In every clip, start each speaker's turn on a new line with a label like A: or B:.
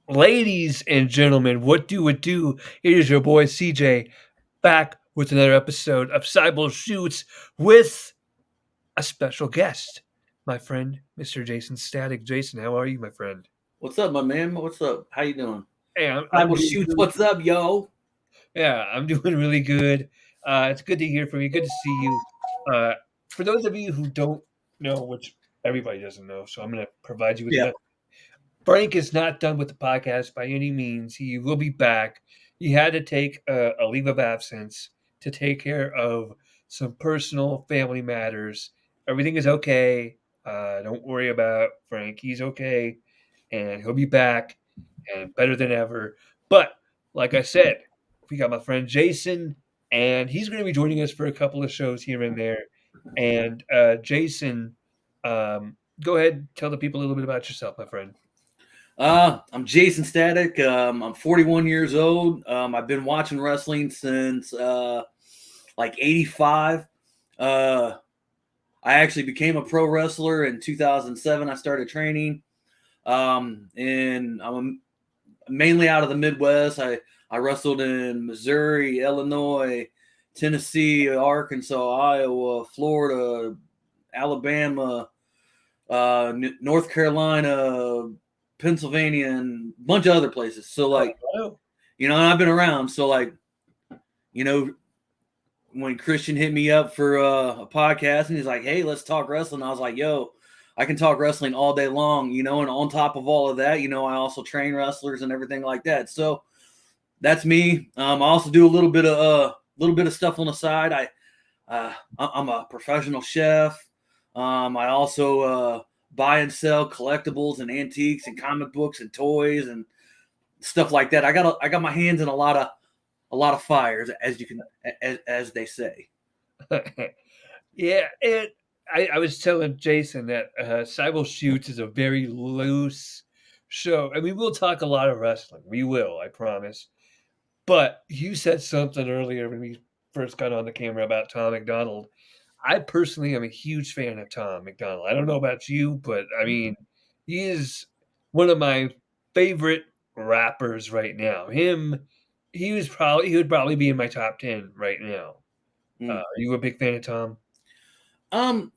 A: Ladies and gentlemen, what do it do? It is your boy CJ back with another episode of Seibel Shoots with a special guest, my friend, Mr. Jaysin Static. Jason, how are you, my friend?
B: What's up, my man? What's up? How you doing?
A: Hey, I'm
B: Bible
A: doing
B: shoots.
A: really
B: What's
A: good.
B: up, yo?
A: Yeah, I'm doing really good. It's good to hear from you. Good to see you. Uh, for those of you who don't know, which everybody doesn't know, so I'm going to provide you with
B: Yeah.
A: enough. Frank is not done with the podcast by any means. He will be back. He had to take a leave of absence to take care of some personal family matters. Everything is okay. Don't worry about Frank. He's okay, and he'll be back and better than ever. But like I said, we got my friend Jason, and he's going to be joining us for a couple of shows here and there. And Jason, go ahead, tell the people a little bit about yourself, my friend.
B: I'm Jaysin Static. I'm 41 years old. I've been watching wrestling since like '85. Uh, I actually became a pro wrestler in 2007. I started training, and I'm mainly out of the Midwest. I wrestled in Missouri, Illinois, Tennessee, Arkansas, Iowa, Florida, Alabama, North Carolina, Pennsylvania, and a bunch of other places. So like,
A: Oh,
B: I've been around. So like, you know, when Christian hit me up for a podcast and he's like, "Hey, let's talk wrestling," I was like, "Yo, I can talk wrestling all day long," And on top of all of that, I also train wrestlers and everything like that. So that's me. I also do a little bit of stuff on the side. I'm a professional chef. I also buy and sell collectibles and antiques and comic books and toys and stuff like that. I got my hands in a lot of fires, as you can as they say.
A: yeah, and I was telling Jason that Seibel Shoots is a very loose show. I mean, we'll talk a lot of wrestling. We will, I promise. But you said something earlier when we first got on the camera about Tom McDonald. I personally am a huge fan of Tom McDonald. I don't know about you, but I mean, he is one of my favorite rappers right now. He would probably be in my top 10 right now.
B: Mm.
A: Are you a big fan of Tom?
B: Um,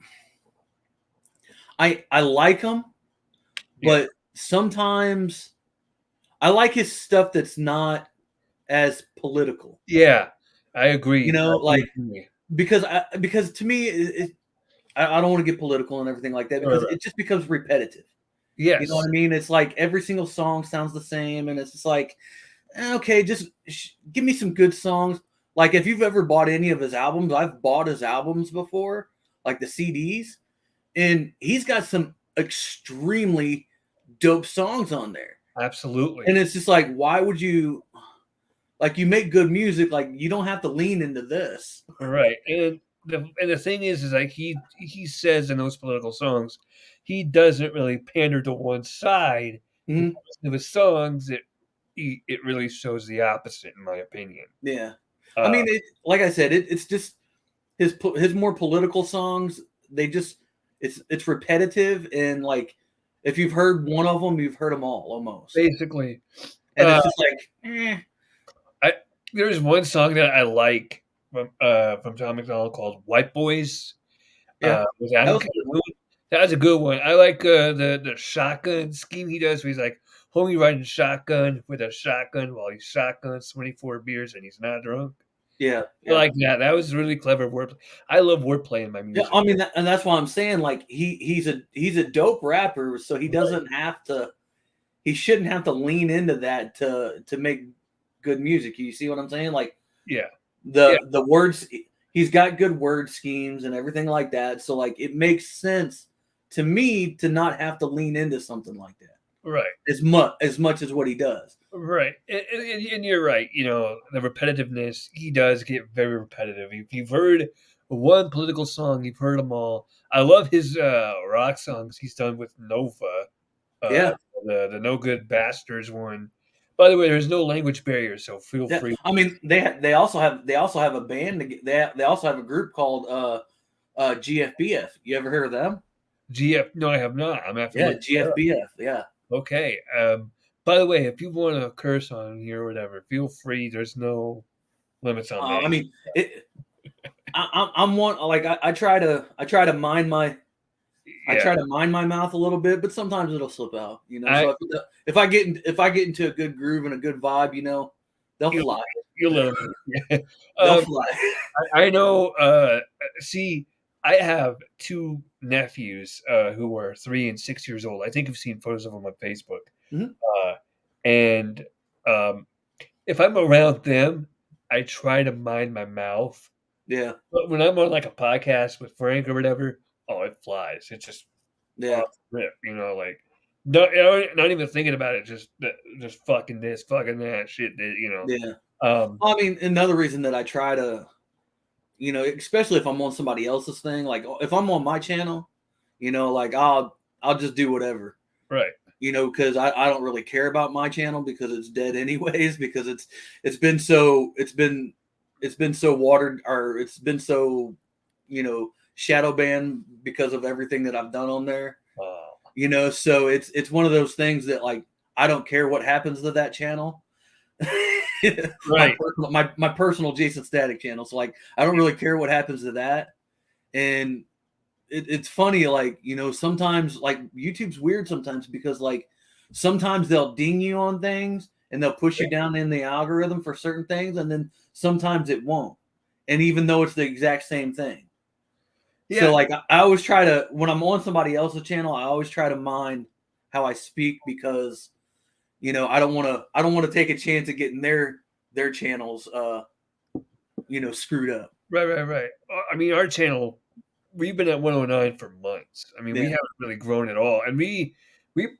B: I like him,
A: Yeah.
B: but sometimes I like his stuff that's not as political.
A: Yeah, I agree. I do
B: Like
A: agree.
B: because to me, I don't want to get political and everything like that because
A: Right.
B: it just becomes repetitive. You know what
A: Yes.
B: I mean? It's like every single song sounds the same, and it's just like, okay, just give me some good songs. Like if you've ever bought any of his albums, I've bought his albums before, like the CDs, and he's got some extremely dope songs on there.
A: Absolutely.
B: And it's just like, why would you like you make good music? Like you don't have to lean into this.
A: Right. And the thing is like he says in those political songs, he doesn't really pander to one side. If you
B: Mhm.
A: listen to his songs, it really shows the opposite, in my opinion.
B: Yeah, I
A: Uh,
B: mean, like I said, it's just his more political songs. They just it's repetitive and like if you've heard one of them, you've heard them all almost.
A: basically,
B: And
A: uh,
B: it's just like,
A: I there's one song that I like from Tom McDonald called "White Boys."
B: yeah,
A: With
B: that
A: Adam
B: was a good one.
A: Carolla. That's a good one. I like, the shotgun scheme he does where he's like, homie riding shotgun with a shotgun while he shotguns 24 beers and he's not drunk.
B: Yeah,
A: I
B: yeah,
A: like that. That was really clever wordplay. I love wordplay in my
B: yeah.
A: music.
B: I mean, and that's why I'm saying like he's a dope rapper, so he
A: Right.
B: doesn't have to. He shouldn't have to lean into that to make good music. You see what I'm saying? Like
A: Yeah. Yeah.
B: the words he's got good word schemes and everything like that. So like it makes sense to me to not have to lean into something like that
A: Right.
B: as much as what he does.
A: Right. And you're right. The repetitiveness, he does get very repetitive. If you've heard one political song, you've heard them all. I love his rock songs he's done with Nova. Uh,
B: Yeah.
A: the No Good Bastards one. By the way, there's no language barrier, so feel
B: Yeah.
A: free.
B: I mean they also have a band they also have a group called GFBF. You ever heard of them?
A: GF? No, I have not. I'm gonna have to
B: Yeah,
A: look it up.
B: GFBF. Yeah.
A: Okay. By the way, if you want to curse on here or whatever, feel free. There's no limits on that.
B: I mean, I'm one like I try to mind my
A: Yeah,
B: mouth a little bit, but sometimes it'll slip out, you know.
A: I
B: So if I get into a good groove and a good vibe, you know, they'll
A: you
B: fly.
A: you let 'em.
B: They'll
A: um,
B: fly.
A: I know. See, I have two nephews who are 3 and 6 years old. I think you've seen photos of them on Facebook.
B: Mhm.
A: Uh, and um, if I'm around them, I try to mind my mouth.
B: Yeah,
A: But when I'm on like a podcast with Frank or whatever, oh, it flies. It's just
B: yeah,
A: off the rip, like not even thinking about it. Just fucking this, fucking that shit.
B: yeah.
A: Um,
B: Well, I mean, another reason that I try to, you know, especially if I'm on somebody else's thing, like if I'm on my channel, you know, like I'll just do whatever,
A: right.
B: you know, because I don't really care about my channel because it's dead anyways, because it's been so it's been so watered, or it's been so, you know, shadow banned because of everything that I've done on there,
A: Uh,
B: you know. So it's one of those things that, like, I don't care what happens to that channel.
A: right.
B: My personal Jaysin Static channel. So, like, I don't really care what happens to that. And it's funny, like, you know, sometimes, like, YouTube's weird sometimes because, like, sometimes they'll ding you on things and they'll push you down in the algorithm for certain things, and then sometimes it won't. And even though it's the exact same thing. So,
A: Yeah.
B: like, I always try to, when I'm on somebody else's channel, I always try to mind how I speak, because, you know, I don't want to take a chance at getting their channels you know, screwed up.
A: Right, right, right. I mean, our channel, we've been at 109 for months. I mean, we
B: Yeah.
A: haven't really grown at all, and we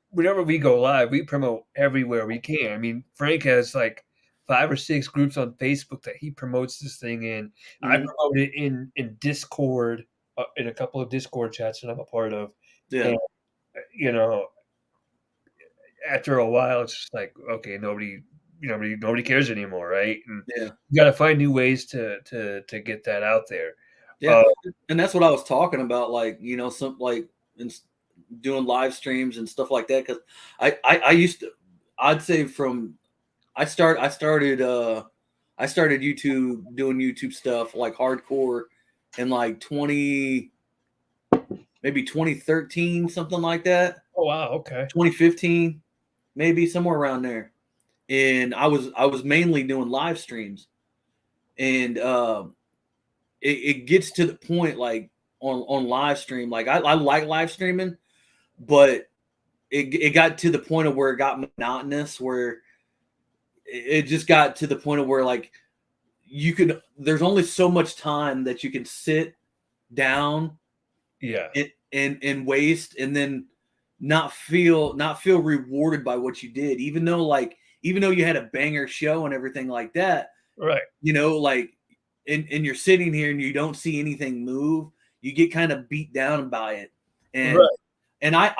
A: whenever we go live, we promote everywhere we can. I mean, Frank has like 5 or 6 groups on Facebook that he promotes this thing in. I
B: Hmm.
A: promote it in Discord, in a couple of Discord chats that I'm a part of,
B: Yeah.
A: and you know, after a while, it's just like, okay, nobody cares anymore, right? And
B: Yeah.
A: you got to find new ways to get that out there.
B: Yeah.
A: Uh,
B: And that's what I was talking about, like, you know, some, like, in, doing live streams and stuff like that. Because I used to, I'd say from I started YouTube, doing YouTube stuff like hardcore in like 20, maybe 2013, something like that.
A: oh wow, okay.
B: 2015, maybe somewhere around there. And I was mainly doing live streams. And it gets to the point, like, on live stream, like, I like live streaming, but it got to the point of where it got monotonous, where it just got to the point of where, like, there's only so much time that you can sit down
A: Yeah.
B: and waste, and then not feel rewarded by what you did, even though, like, even though you had a banger show and everything like that,
A: Right.
B: you know, like, and you're sitting here and you don't see anything move, you get kind of beat down by it. And
A: Right.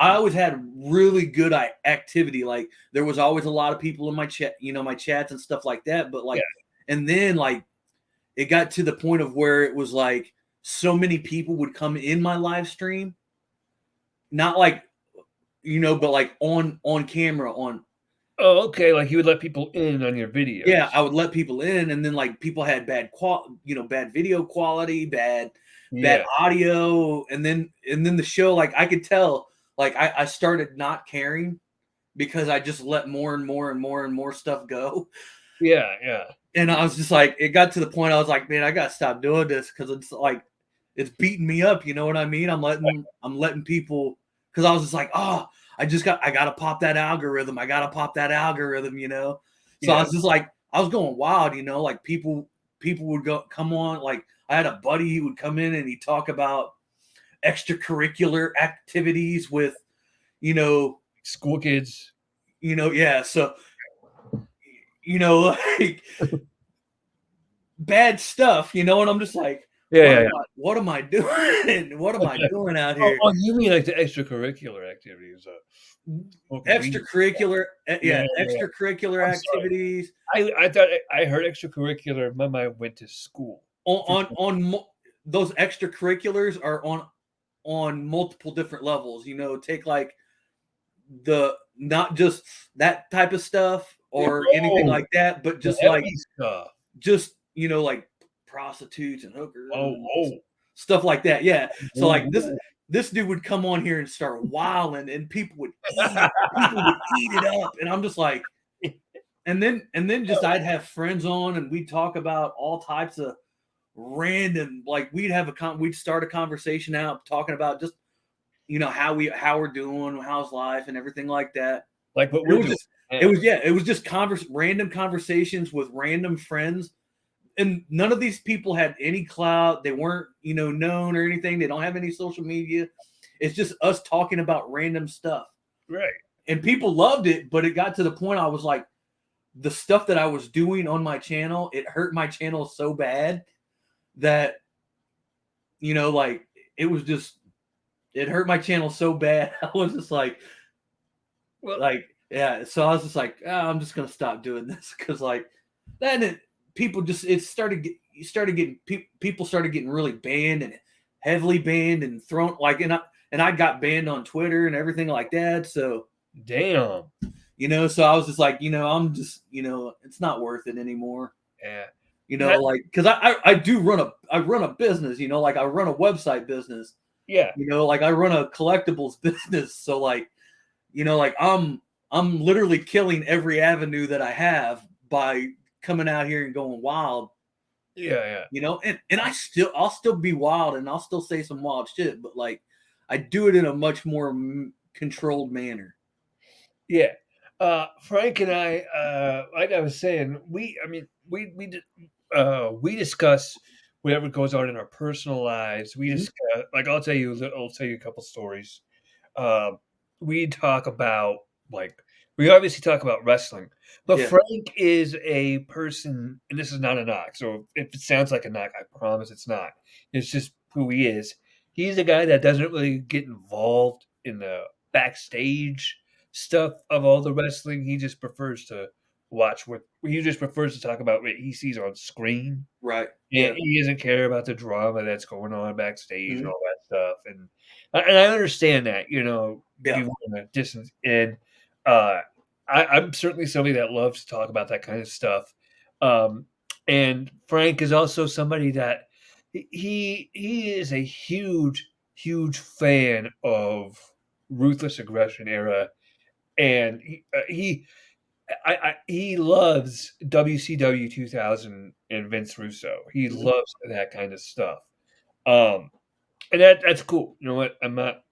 B: I always had really good activity. Like, there was always a lot of people in my chat, you know, my chats and stuff like that. But,
A: Yeah.
B: like, and then, like, it got to the point of where it was like so many people would come in my live stream, not like, you know, but like on camera, on,
A: Oh, okay, like, you would let people in on your
B: yeah,
A: videos.
B: I would let people in, and then, like, people had you know, bad video quality, bad
A: Yeah.
B: audio, and then the show, like, I could tell, like, I started not caring because I just let more and more and more and more stuff go.
A: Yeah, yeah.
B: And I was just like, it got to the point I was like, man, I gotta stop doing this, because it's like, it's beating me up. You know what I mean? I'm letting people, because I was just like, oh, I gotta pop that algorithm. I gotta pop that algorithm. You know. So I
A: Yeah.
B: was just like, I was going wild. You know, like, people would come on. Like, I had a buddy, he would come in and he'd talk about extracurricular activities with, you know,
A: School kids.
B: yeah. So, you know, like, bad stuff, you know, and I'm just like,
A: Yeah, yeah, yeah.
B: what am I doing? What am I doing out
A: Oh,
B: here?
A: oh, you mean, like, the extracurricular activities, smoking weed.
B: Extracurricular,
A: Yeah,
B: yeah,
A: yeah, yeah.
B: extracurricular
A: I'm sorry.
B: activities
A: I thought I heard extracurricular, my mind went to school. For
B: those extracurriculars are on multiple different levels. You know, take, like, the not just that type of stuff or anything
A: Oh,
B: like that, but
A: the
B: just like
A: heavy stuff.
B: just like prostitutes and hookers
A: Oh,
B: and
A: oh.
B: stuff like that. Yeah. So
A: Whoa,
B: like
A: whoa.
B: this dude would come on here and start wilding, and people would eat it. People would eat it up, and I'm just like, and then just I'd have friends on, and we'd talk about all types of random, like we'd start a conversation out talking about just how we're doing, how's life, and everything like that.
A: Like what
B: And
A: we're doing. Yeah.
B: it was just random conversations with random friends, and none of these people had any clout. They weren't known or anything. They don't have any social media. It's just us talking about random stuff,
A: Right.
B: and people loved it. But it got to the point I was like, the stuff that I was doing on my channel, it hurt my channel so bad that like it was just it hurt my channel so bad. I was just
A: Well,
B: yeah. So I was just like, I'm just gonna stop doing this because then people just started getting people started getting really banned and heavily banned and thrown and I got banned on Twitter and everything like that. So
A: damn.
B: so I was just like, I'm just it's not worth it anymore.
A: Yeah. That,
B: Like because I do run a business. Like I run a website business.
A: yeah.
B: Like I run a collectibles business. So like I'm literally killing every avenue that I have by coming out here and going wild.
A: Yeah. Yeah.
B: And I'll still be wild and I'll still say some wild shit, but like I do it in a much more controlled manner.
A: Yeah. Frank and I, like I was saying, we discuss whatever goes on in our personal lives. We
B: Mhm.
A: discuss, like I'll tell you a couple stories. Um, we talk about like we obviously talk about wrestling, but
B: Yeah.
A: Frank is a person, and this is not a knock. So if it sounds like a knock, I promise it's not. It's just who he is. He's a guy that doesn't really get involved in the backstage stuff of all the wrestling. He just prefers to watch what he just prefers to talk about what he sees on screen.
B: Right.
A: Yeah,
B: Yeah.
A: he doesn't care about the drama that's going on backstage and
B: Mhm.
A: all that stuff, and I understand that,
B: Yeah.
A: you want to distance, and uh, I'm certainly somebody that loves to talk about that kind of stuff. Um, and Frank is also somebody that he is a huge fan of ruthless aggression era, and he loves WCW 2000 and Vince Russo. He
B: Mhm.
A: loves that kind of stuff. Um, and that's cool. You know what? I'm not.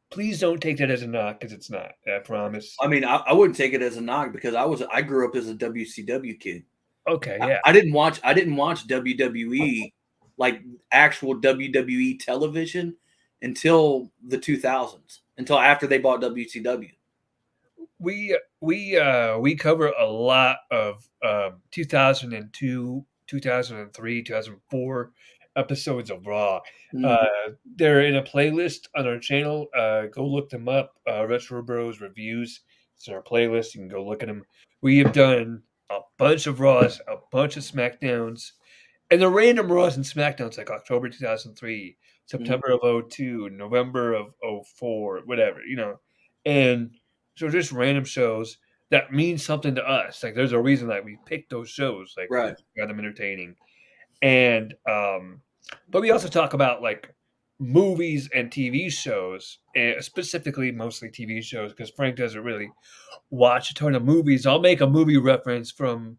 A: Please don't take that as a knock because it's not. I promise.
B: I mean, I wouldn't take it as a knock because I grew up as a WCW kid.
A: Okay, yeah.
B: I didn't watch WWE, like actual WWE television, until the 2000s, until after they bought WCW.
A: We cover a lot of 2002, 2003, 2004 episodes of Raw.
B: Mm,
A: Uh, they're in a playlist on our channel. Go look them up. Retro Bros Reviews. It's in our playlist. You can go look at them. We have done a bunch of Raws, a bunch of SmackDowns, and the random Raws and SmackDowns like October 2003,
B: mm,
A: September of '02, November of '04, whatever, And so just random shows that mean something to us. Like there's a reason that we picked those shows. Like we
B: right.
A: got them entertaining. And but we also talk about like movies and TV shows, and specifically mostly TV shows because Frank doesn't really watch a ton of movies. I'll make a movie reference from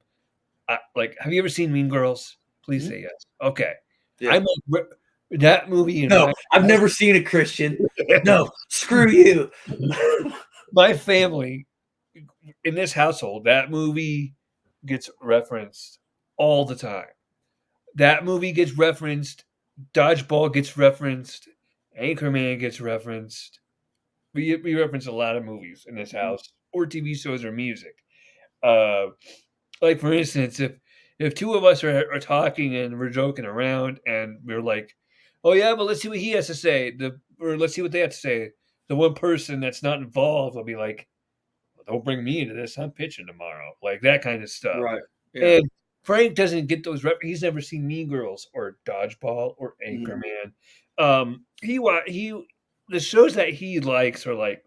A: like, have you ever seen Mean Girls? Please
B: Mm,
A: say yes. Okay.
B: yeah.
A: I'm like, that movie in
B: No,
A: my
B: I've never seen a Christian. No, screw you.
A: my family in this household, that movie gets referenced all the time. That movie gets referenced. Dodgeball gets referenced. Anchorman gets referenced. We reference a lot of movies in this
B: Mhm.
A: house, or TV shows, or music. Uh, like for instance, if two of us are talking and we're joking around and we're like, "Oh yeah, but let's see what he has to say," or let's see what they have to say. The one person that's not involved will be like, well, "Don't bring me into this. I'm pitching tomorrow," like that kind of stuff.
B: Right. Yeah.
A: And Frank doesn't get those. He's never seen Mean Girls or Dodgeball or
B: Mhm.
A: Anchorman. He the shows that he likes are like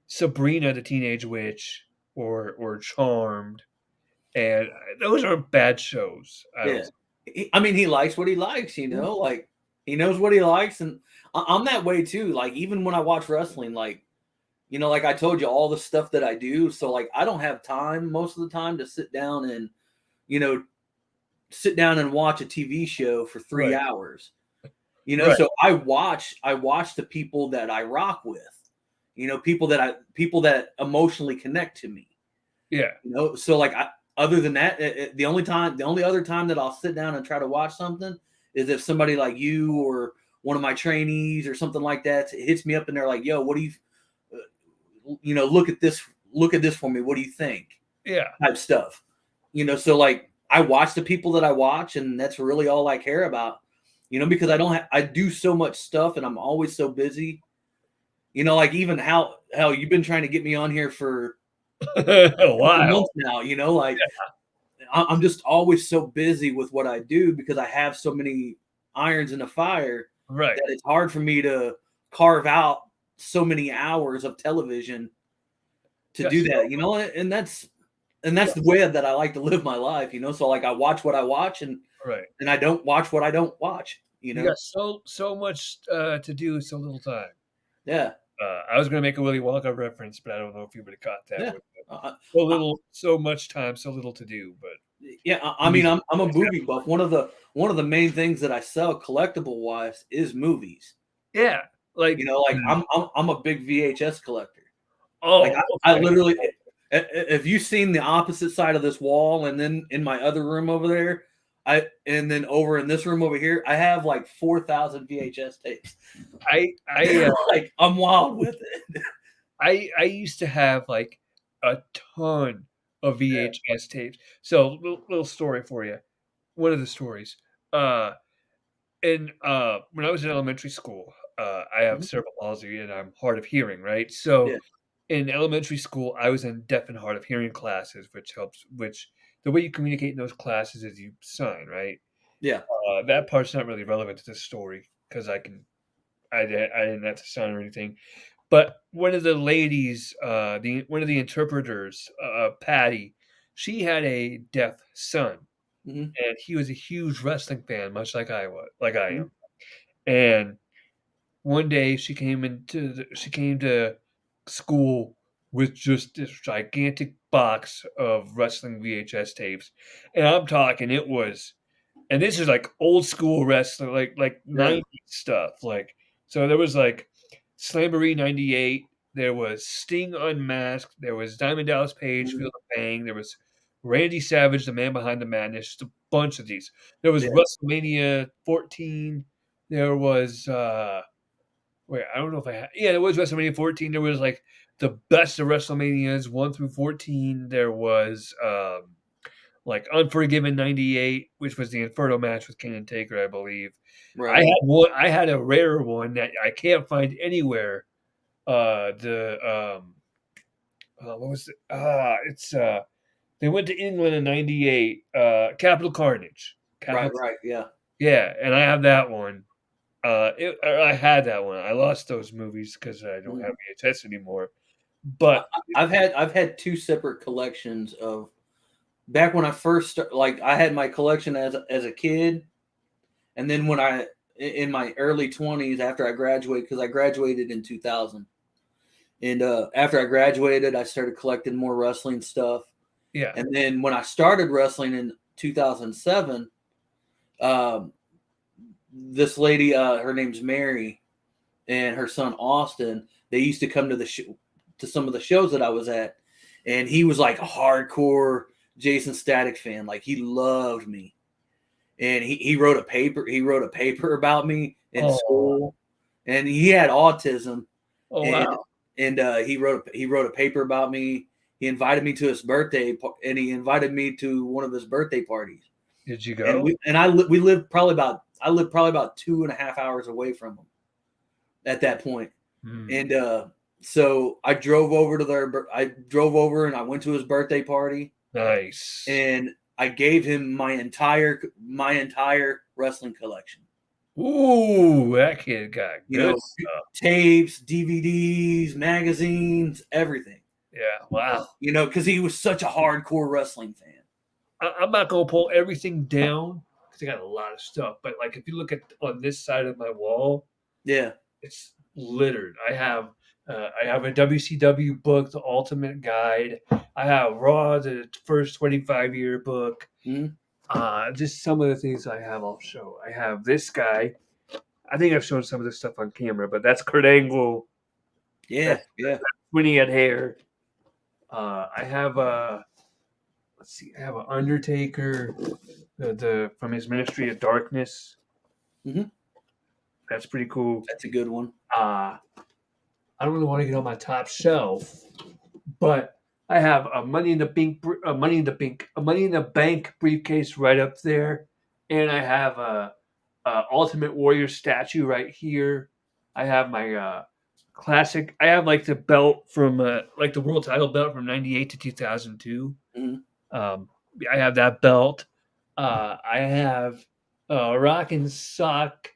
A: Sabrina the Teenage Witch or Charmed, and those aren't bad shows. I don't
B: Yeah.
A: think.
B: I mean, he likes what he likes, like he knows what he likes. And I'm that way too. Like, even when I watch wrestling, like, like I told you, all the stuff that I do. So, like, I don't have time most of the time to you know, sit down and watch a TV show for 3
A: Right,
B: hours.
A: right,
B: So I watch the people that I rock with, people that emotionally connect to me.
A: yeah,
B: So, like, other than that, the only other time that I'll sit down and try to watch something is if somebody like you or one of my trainees or something like that hits me up and they're like, "Yo, what do you, look at this for me. What do you think?"
A: yeah,
B: Type stuff. So, like, I watch the people that I watch, and that's really all I care about. Because I do so much stuff, and I'm always so busy. Like, even how you've been trying to get me on here for
A: a
B: a couple
A: while.
B: months now. Like, I'm just always so busy with what I do because I have so many irons in the fire
A: Right.
B: that it's hard for me to carve out so many hours of television to
A: Yes.
B: do that. And that's the way that I like to live my life. So, like, I watch what I watch,
A: Right.
B: and I don't watch what I don't watch.
A: You got so much to do, so little time.
B: Yeah,
A: I was going to make a Willy Wonka reference, but I don't know if you would have caught that
B: yeah.
A: with
B: Uh,
A: so much time, so little to do. But
B: Yeah, I mean, I'm a movie buff. One of the main things that I sell collectible wise is movies.
A: yeah, like
B: Like, I'm a big VHS collector. Like,
A: oh,
B: I
A: okay,
B: literally, if you've seen the opposite side of this wall, and then in my other room over there, and then over in this room over here, I have like 4,000 VHS tapes.
A: I
B: Like, I'm wild with it.
A: I used to have like a ton of VHS tapes. So little story for you. One of the stories. Uh, and when I was in elementary school, I have
B: Mhm.
A: cerebral palsy and I'm hard of hearing, right? So
B: Yeah,
A: in elementary school, I was in deaf and hard of hearing classes, which the way you communicate in those classes is you sign, right?
B: yeah.
A: That part's not really relevant to this story because I didn't have to sign or anything. But one of the ladies, one of the interpreters, Patty, she had a deaf son,
B: Hmm.
A: and he was a huge wrestling fan, much like I
B: Hmm.
A: am. And one day she came to school with just this gigantic box of wrestling VHS tapes, and I'm talking it was, and this is like old school wrestling, like
B: Yeah.
A: 90s stuff. Like so there was like Slamboree 98, there was Sting Unmasked, there was Diamond Dallas Page,
B: Hmm.
A: Feel the Bang, there was Randy Savage, the man behind the madness, just a bunch of these. There was
B: Yeah.
A: WrestleMania 14, there was wait, I don't know if yeah, there was WrestleMania 14, there was like the best of WrestleManias 1 through 14, there was like Unforgiven 98, which was the Inferno match with King and Taker, I believe.
B: Right.
A: I had a rare one that I can't find anywhere. What was it? It's they went to England in '98. Capital Carnage.
B: Right.
A: Capital.
B: Right. Yeah.
A: Yeah, and I have that one. I had that one. I lost those movies because I don't
B: Mhm.
A: have VHS anymore.
B: I,
A: But
B: I've had two separate collections of back when I first like I had my collection as a kid, and then when I in my early 20s after I graduated, because I graduated in 2000, and after I graduated, I started collecting more wrestling stuff.
A: yeah,
B: And then when I started wrestling in 2007, um, this lady, her name's Mary, and her son Austin, they used to come to to some of the shows that I was at, and he was like a hardcore Jaysin Static fan. Like, he loved me, and he wrote a paper. He wrote a paper about me in
A: oh,
B: school, and he had autism,
A: oh
B: and
A: wow,
B: he wrote a paper about me. He invited me to his birthday, and he invited me to one of his birthday parties.
A: did you
B: And
A: go?
B: we lived probably about I lived probably about 2.5 hours away from him at that point.
A: Hmm,
B: And so I drove over to I drove over and I went to his birthday party,
A: nice.
B: and I gave him my entire wrestling collection.
A: Ooh, that kid got
B: You
A: good
B: know,
A: stuff.
B: tapes, DVDs, magazines, everything.
A: Yeah, wow.
B: You know, because he was such a hardcore wrestling fan.
A: I'm not gonna pull everything down because I got a lot of stuff. But like, if you look at on this side of my wall,
B: Yeah.
A: it's littered. I have a WCW book, The Ultimate Guide. I have Raw, the first 25-year book.
B: Mhm.
A: Just some of the things I have. I'll show. I have this guy. I think I've shown some of this stuff on camera, but that's Kurt Angle.
B: Yeah.
A: That's
B: Yeah.
A: when he had hair. I have let's see. I have an Undertaker, the from his Ministry of Darkness.
B: Hmm.
A: That's pretty cool.
B: That's a good one.
A: Uh, I don't really want to get on my top shelf, but I have a Money in the Bank briefcase right up there, and I have a Ultimate Warrior statue right here. I have my classic. I have like the belt from like the world title belt from '98 to 2002.
B: Mhm.
A: Um, I have that belt. I have Rock and Sock.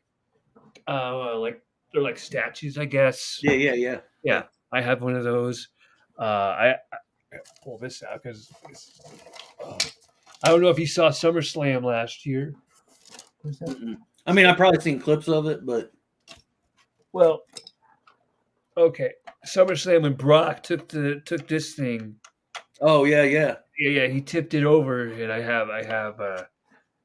A: Like they're like statues, I guess.
B: Yeah. Yeah. Yeah. Yeah.
A: Yeah, I have one of those. I pull this out because uh, I don't know if you saw SummerSlam last year. Was that?
B: Mm-mm. I mean, I've probably seen clips of it, but
A: Well, okay. SummerSlam when Brock took this thing.
B: oh yeah, yeah.
A: Yeah, he tipped it over, and I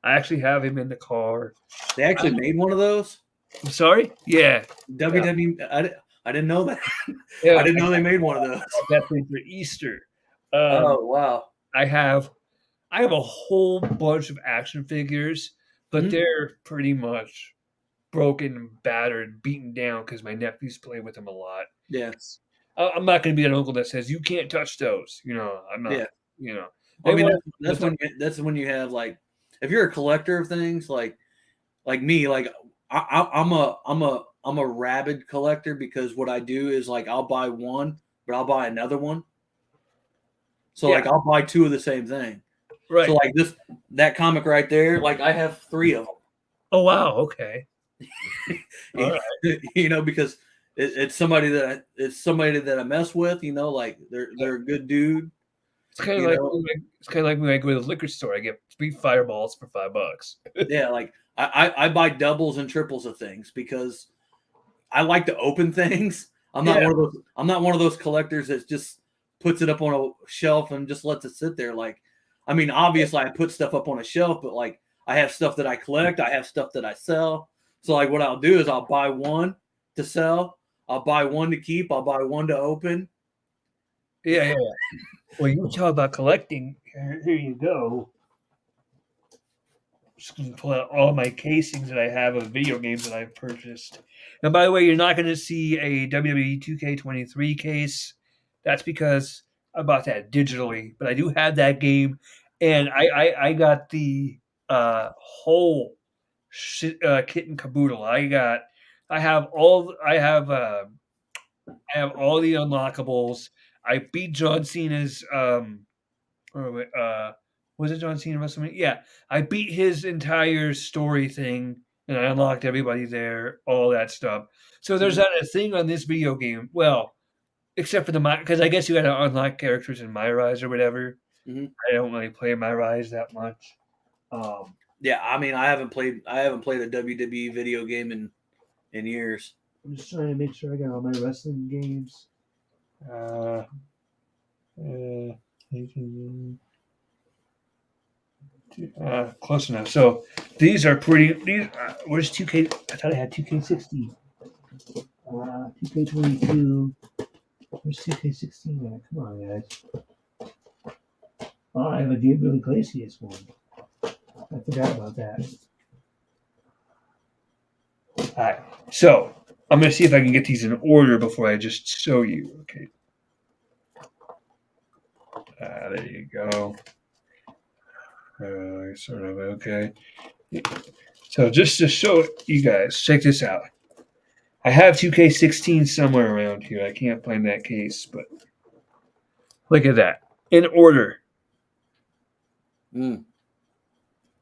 A: actually have him in the car.
B: They actually made one of those.
A: I'm sorry. Yeah, yeah,
B: WWE. I didn't know that. I
A: yeah.
B: didn't know they made one of those.
A: I got that thing for Easter. Um,
B: Oh wow.
A: I have I have a whole bunch of action figures, but
B: Mhm.
A: they're pretty much broken, battered, beaten down because my nephews play with them a lot.
B: Yeah.
A: I'm not going to be an uncle that says you can't touch those. I'm not.
B: Yeah.
A: You know,
B: I
A: they
B: mean,
A: want
B: that's when you have like, if you're a collector of things like me, like I'm a rabid collector because what I do is like I'll buy one, but I'll buy another one. So
A: yeah,
B: like I'll buy two of the same thing. So
A: right.
B: like that comic right there, like I have three of
A: Oh wow, okay, all
B: them.
A: right.
B: You know, because it's somebody that I mess with. You know, like they're a good dude. You know,
A: It's kind of like when I go to the liquor store. I get 3 fireballs for $5.
B: yeah. Like I buy doubles and triples of things because I like to open things.
A: Yeah,
B: I'm not one of those collectors that just puts it up on a shelf and just lets it sit there. Like, I mean, obviously I put stuff up on a shelf, but like I have stuff that I collect, I have stuff that I sell. So like what I'll do is I'll buy one to sell, I'll buy one to keep, I'll buy one to open.
A: yeah, yeah. Well, you talk about collecting. Here you go. Just gonna pull out all my casings that I have of video games that I've purchased. And by the way, you're not going to see a WWE 2K23 case. That's because I bought that digitally, but I do have that game, and I got the whole kit and caboodle. I have all the unlockables. I beat John Cena's or was it John Cena WrestleMania? Yeah, I beat his entire story thing, and I unlocked everybody there, all that stuff. So there's
B: Mhm,
A: not a thing on this video game. Well, except for the because I guess you got to unlock characters in My Rise or whatever.
B: mhm.
A: I don't really play My Rise that much. Um,
B: Yeah, I mean, I haven't played a WWE video game in years.
A: I'm just trying to make sure I got all my wrestling games. Uh, uh, close enough. So these are pretty. Where's 2K? I thought I had 2K16. 2K22. Where's 2K16 at? Come on, guys. Oh, I have a Gabriel Iglesias one. I forgot about that. All right. So I'm going to see if I can get these in order before I just show you. Okay. There you go. Sort of okay. So just to show you guys, check this out. I have 2K16 somewhere around here. I can't find that case, but look at that. In order.
B: Mm.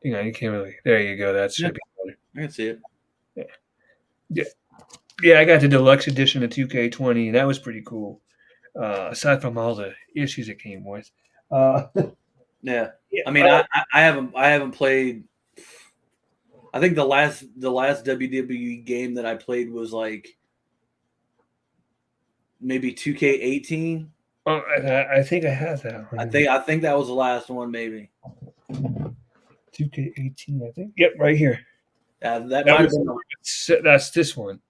A: You can't really. There you go. That
B: Yeah,
A: should be better.
B: I can see it.
A: Yeah, yeah, I got the deluxe edition of 2K20, and that was pretty cool. Aside from all the issues it came with. Uh,
B: Yeah.
A: yeah,
B: I mean, I haven't played. I think the last WWE game that I played was like maybe 2K18.
A: I think I have that
B: I
A: one.
B: think I think that was the last one, maybe.
A: 2K18, I think. Yep, right here.
B: That
A: That
B: might have
A: was
B: been.
A: that's this one.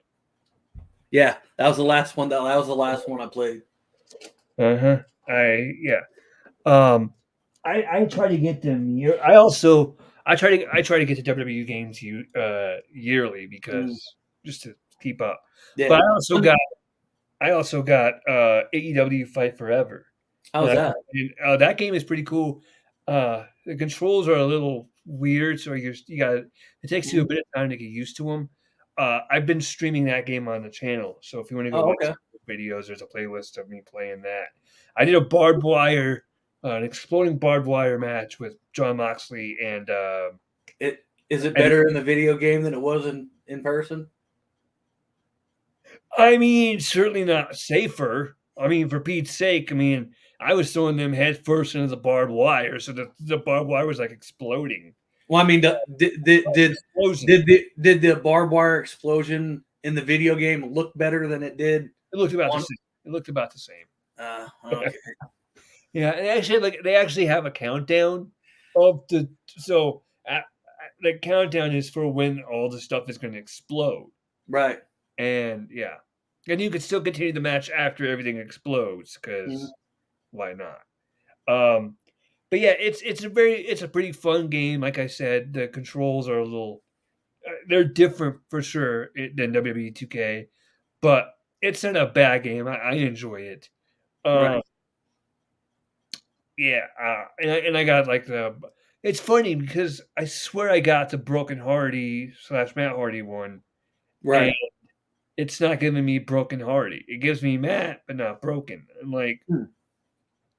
B: Yeah, that was the last one. That was the last one I played.
A: Uh-huh. Yeah. Um I try to get them year. I try to get to WWE games yearly
B: Mm,
A: because just to keep up.
B: yeah.
A: But I also got AEW Fight Forever.
B: How
A: And
B: was that?
A: that game is pretty cool. The controls are a little weird, so you got it takes you a
B: Mhm.
A: bit of time to get used to them. I've been streaming that game on the channel, so if you want to go
B: Oh,
A: watch
B: okay.
A: videos, there's a playlist of me playing that. I did a barbed wire, an exploding barbed wire match with John Moxley
B: Is it
A: and
B: better in the video game than it was in person?
A: I mean, certainly not safer. I mean, for Pete's sake, I mean, I was throwing them head first into the barbed wire, so the barbed wire was like exploding.
B: Well, I mean,
A: Explosion.
B: did the barbed wire explosion in the video game look better than it did
A: It looked about the
B: on?
A: same. It looked about the same.
B: Okay.
A: Yeah, and they actually have a countdown of the so the countdown is for when all the stuff is going to explode,
B: Right.
A: and yeah, and you can still continue the match after everything explodes
B: Mhm.
A: because why not? Um, but yeah, it's a pretty fun game. Like I said, the controls are a little they're different for sure than WWE 2K, but it's not a bad game. I enjoy it.
B: Right.
A: Um, yeah, and I got like the. It's funny because I swear I got the Broken Hardy / Matt Hardy one, and
B: Right.
A: it's not giving me Broken Hardy. It gives me Matt, but not Broken. I'm like,
B: Hmm.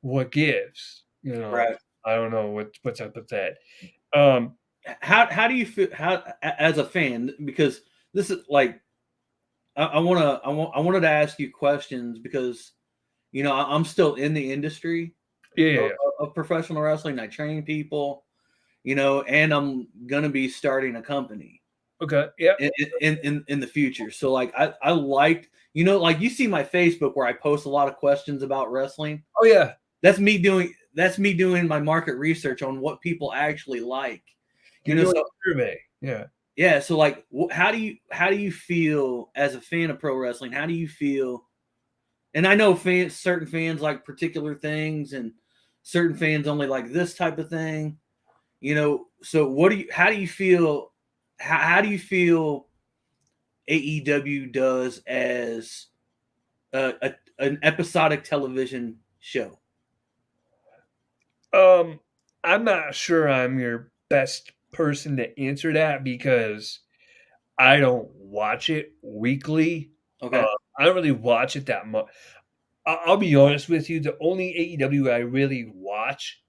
A: what gives?
B: Right.
A: I don't know what's up with that. Um,
B: How do you feel as a fan? Because this is like I wanted to ask you questions because I'm still in the industry
A: yeah, yeah,
B: of,
A: yeah.
B: of professional wrestling. I train people, and I'm gonna be starting a company
A: Okay, yeah.
B: in the future. So like I liked, like you see my Facebook where I post a lot of questions about wrestling.
A: Oh yeah,
B: That's me doing my market research on what people actually like.
A: you're doing
B: So
A: a survey. Yeah.
B: yeah, so like how do you feel as a fan of pro wrestling? How do you feel? And I know certain fans like particular things and certain fans only like this type of thing. So how do you feel AEW does as an episodic television show?
A: Um, I'm not sure I'm your best person to answer that because I don't watch it weekly. Uh,
B: Okay.
A: I don't really watch it that much. I'll be honest with you. The only AEW I really watch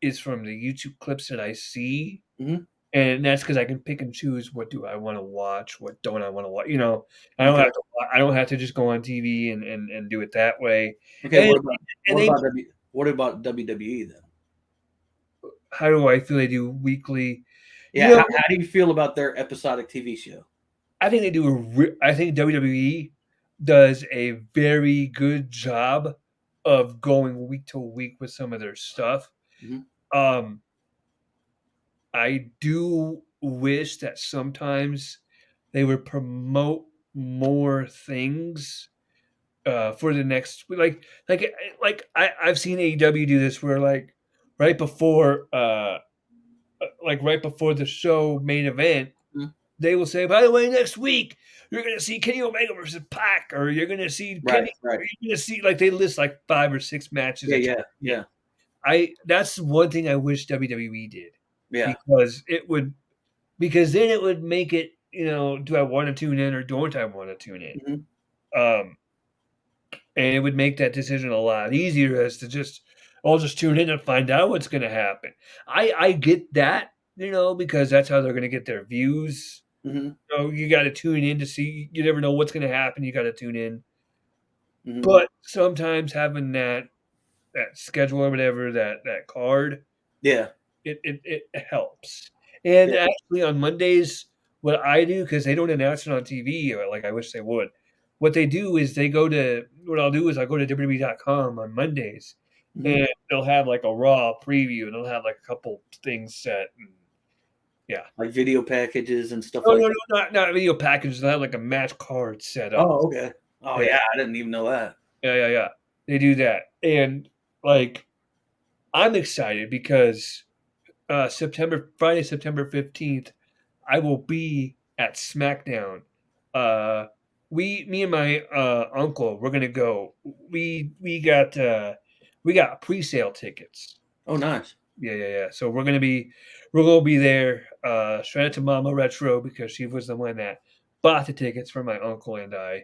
A: is from the YouTube clips that I see,
B: Hmm.
A: and that's because I can pick and choose what do I want to watch, what don't I want to watch. I don't
B: Okay.
A: have to. I don't have to just go on TV and do it that way.
B: Okay.
A: And and
B: What
A: they
B: about what about WWE then?
A: how do I feel they do weekly? You
B: Yeah.
A: know,
B: How do you feel about their episodic TV show?
A: I think they do I think WWE does a very good job of going week to week with some of their stuff.
B: Hmm.
A: Um, I do wish that sometimes they would promote more things for the next I've seen AEW do this where right before right before the show main event they will say, by the way, next week you're going to see Kenny Omega versus Pac, or you're going to see
B: Right. Right.
A: you're going to see like they list like 5 or 6 matches
B: Yeah.
A: that
B: Yeah. Yeah.
A: that's one thing I wish WWE did
B: Yeah.
A: because then it would make it do I want to tune in or don't I want to tune in,
B: Hmm.
A: um, and it would make that decision a lot easier as to just I'll just tune in and find out what's going to happen. I get that because that's how they're going to get their views.
B: Mm-hmm.
A: You got to tune in to see. You never know what's going to happen. You got to tune in.
B: Mm-hmm.
A: But sometimes having that schedule or whatever, that card,
B: Yeah.
A: it helps. And
B: Yeah.
A: actually, on Mondays, what I do, because they don't announce it on TV, or like I wish they would, what they do is what I'll do is I'll go to WWE.com on Mondays,
B: Mm-hmm.
A: and they'll have like a Raw preview, and they'll have like a couple things set. And yeah.
B: Like video packages and stuff
A: No,
B: like
A: no, no,
B: that.
A: not video packages. They'll have like a match card set up.
B: Oh, okay. Oh,
A: Yeah,
B: yeah. I didn't even know that.
A: yeah. They do that, and like I'm excited because Friday, September 15th, I will be at SmackDown. Uh, me and my uncle, we're gonna go. We got pre-sale tickets.
B: Oh, nice.
A: Yeah. So we're gonna be there. Shout out to Mama Retro because she was the one that bought the tickets for my uncle and I.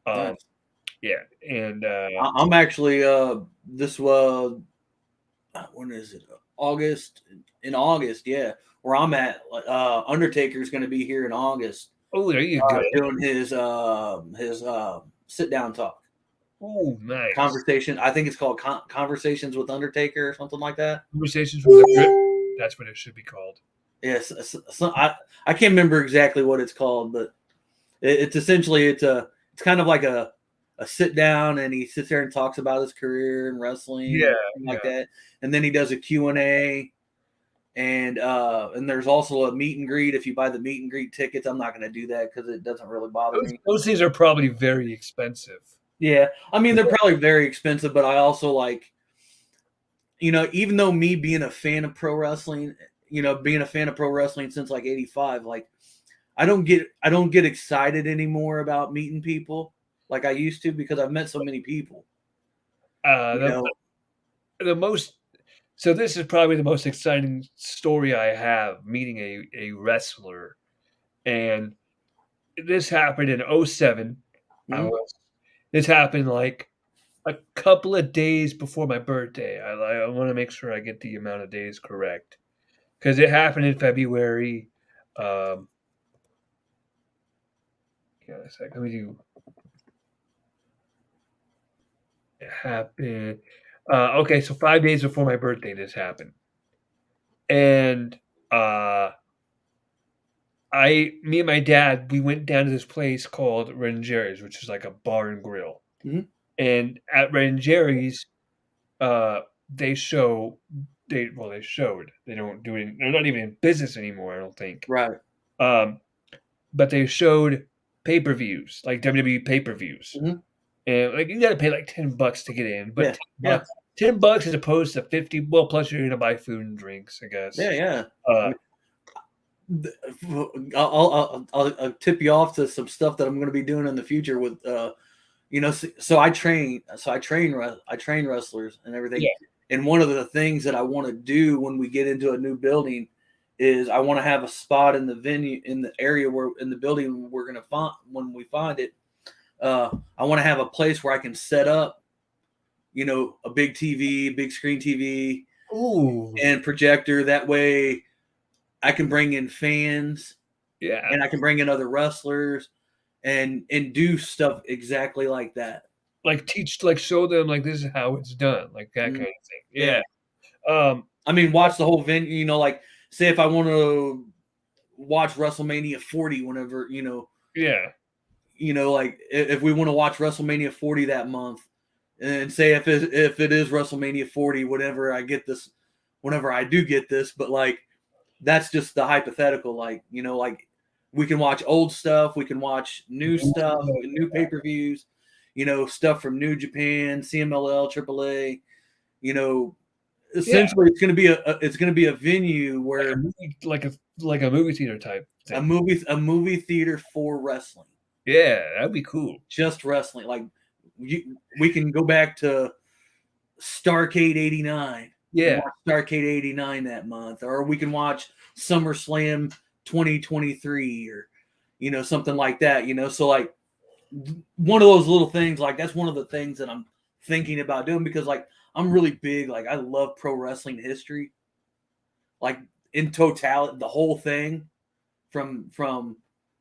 A: Um,
B: Nice.
A: yeah, and
B: I'm actually this when is it? August. In August, yeah. Where I'm at, Undertaker's going to be here in August,
A: oh, there you go.
B: doing his sit down talk
A: Oh, nice.
B: conversation. I think it's called Conversations with Undertaker or something like that.
A: Conversations with the Grit. That's what it should be called.
B: Yes, I can't remember exactly what it's called, but it's essentially it's kind of like a sit down, and he sits there and talks about his career in wrestling
A: Yeah,
B: and everything like
A: yeah.
B: that, and then he does a Q&A. And there's also a meet and greet. If you buy the meet and greet tickets, I'm not going to do that because it doesn't really bother
A: Those
B: me.
A: those things are probably very expensive.
B: Yeah, I mean they're probably very expensive, but I also like, even though me being a fan of pro wrestling, being a fan of pro wrestling since like '85, like I don't get excited anymore about meeting people like I used to because I've met so many people.
A: Uh,
B: You
A: the
B: know,
A: the most so this is probably the most exciting story I have meeting a wrestler, and this happened in '07. I
B: Mhm.
A: was this happened, like, a couple of days before my birthday. I wanna make sure I get the amount of days correct because it happened in February. Um, yeah, a sec, let me do it happened okay, so 5 days before my birthday, this happened. And, uh, me and my dad, we went down to this place called Red and Jerry's, which is like a bar and grill.
B: Mhm.
A: And at Red and Jerry's, uh, they show they showed, they don't do it they're not even in business anymore, I don't think.
B: Right.
A: Um, but they showed pay-per-views, like WWE pay-per-views.
B: Mhm.
A: And, like, you gotta pay, like, $10 to get in, but
B: Yeah. Yeah.
A: 10 bucks as opposed to 50, well, plus you're gonna buy food and drinks, I
B: Yeah.
A: guess.
B: Yeah. I
A: Uh,
B: mean, I'll tip you off to some stuff that I'm going to be doing in the future with so I train wrestlers and everything.
A: yeah.
B: And one of the things that I want to do when we get into a new building is I want to have a spot in the venue, in the area where in the building we're going to find when we find it. I want to have a place where I can set up, a big TV, big screen TV
A: Ooh,
B: and projector. That way I can bring in fans
A: yeah.
B: and I can bring in other wrestlers and do stuff exactly like that.
A: Show them, like, this is how it's done, like, that
B: Mhm.
A: kind of thing.
B: Yeah.
A: Yeah. Um,
B: I mean, watch the whole venue, like say if I want to watch WrestleMania 40 whenever,
A: yeah.
B: like if we want to watch WrestleMania 40 that month and say if it is WrestleMania 40 whenever I do get this, but like that's just the hypothetical, like, like we can watch old stuff, we can watch new stuff, new pay-per-views, stuff from New Japan, CMLL, AAA, you know,
A: Yeah,
B: essentially it's going to be a venue
A: like a
B: where
A: movie like a movie theater type
B: a
A: thing.
B: movie theater for wrestling,
A: Yeah, that'd be cool.
B: just wrestling. Like we can go back to Starcade '89 and
A: Yeah.
B: watch Starcade '89 that month, or we can watch SummerSlam 2023, or something like that. So like one of those little things, like that's one of the things that I'm thinking about doing because like I'm really big, like I love pro wrestling history, like in totality, the whole thing from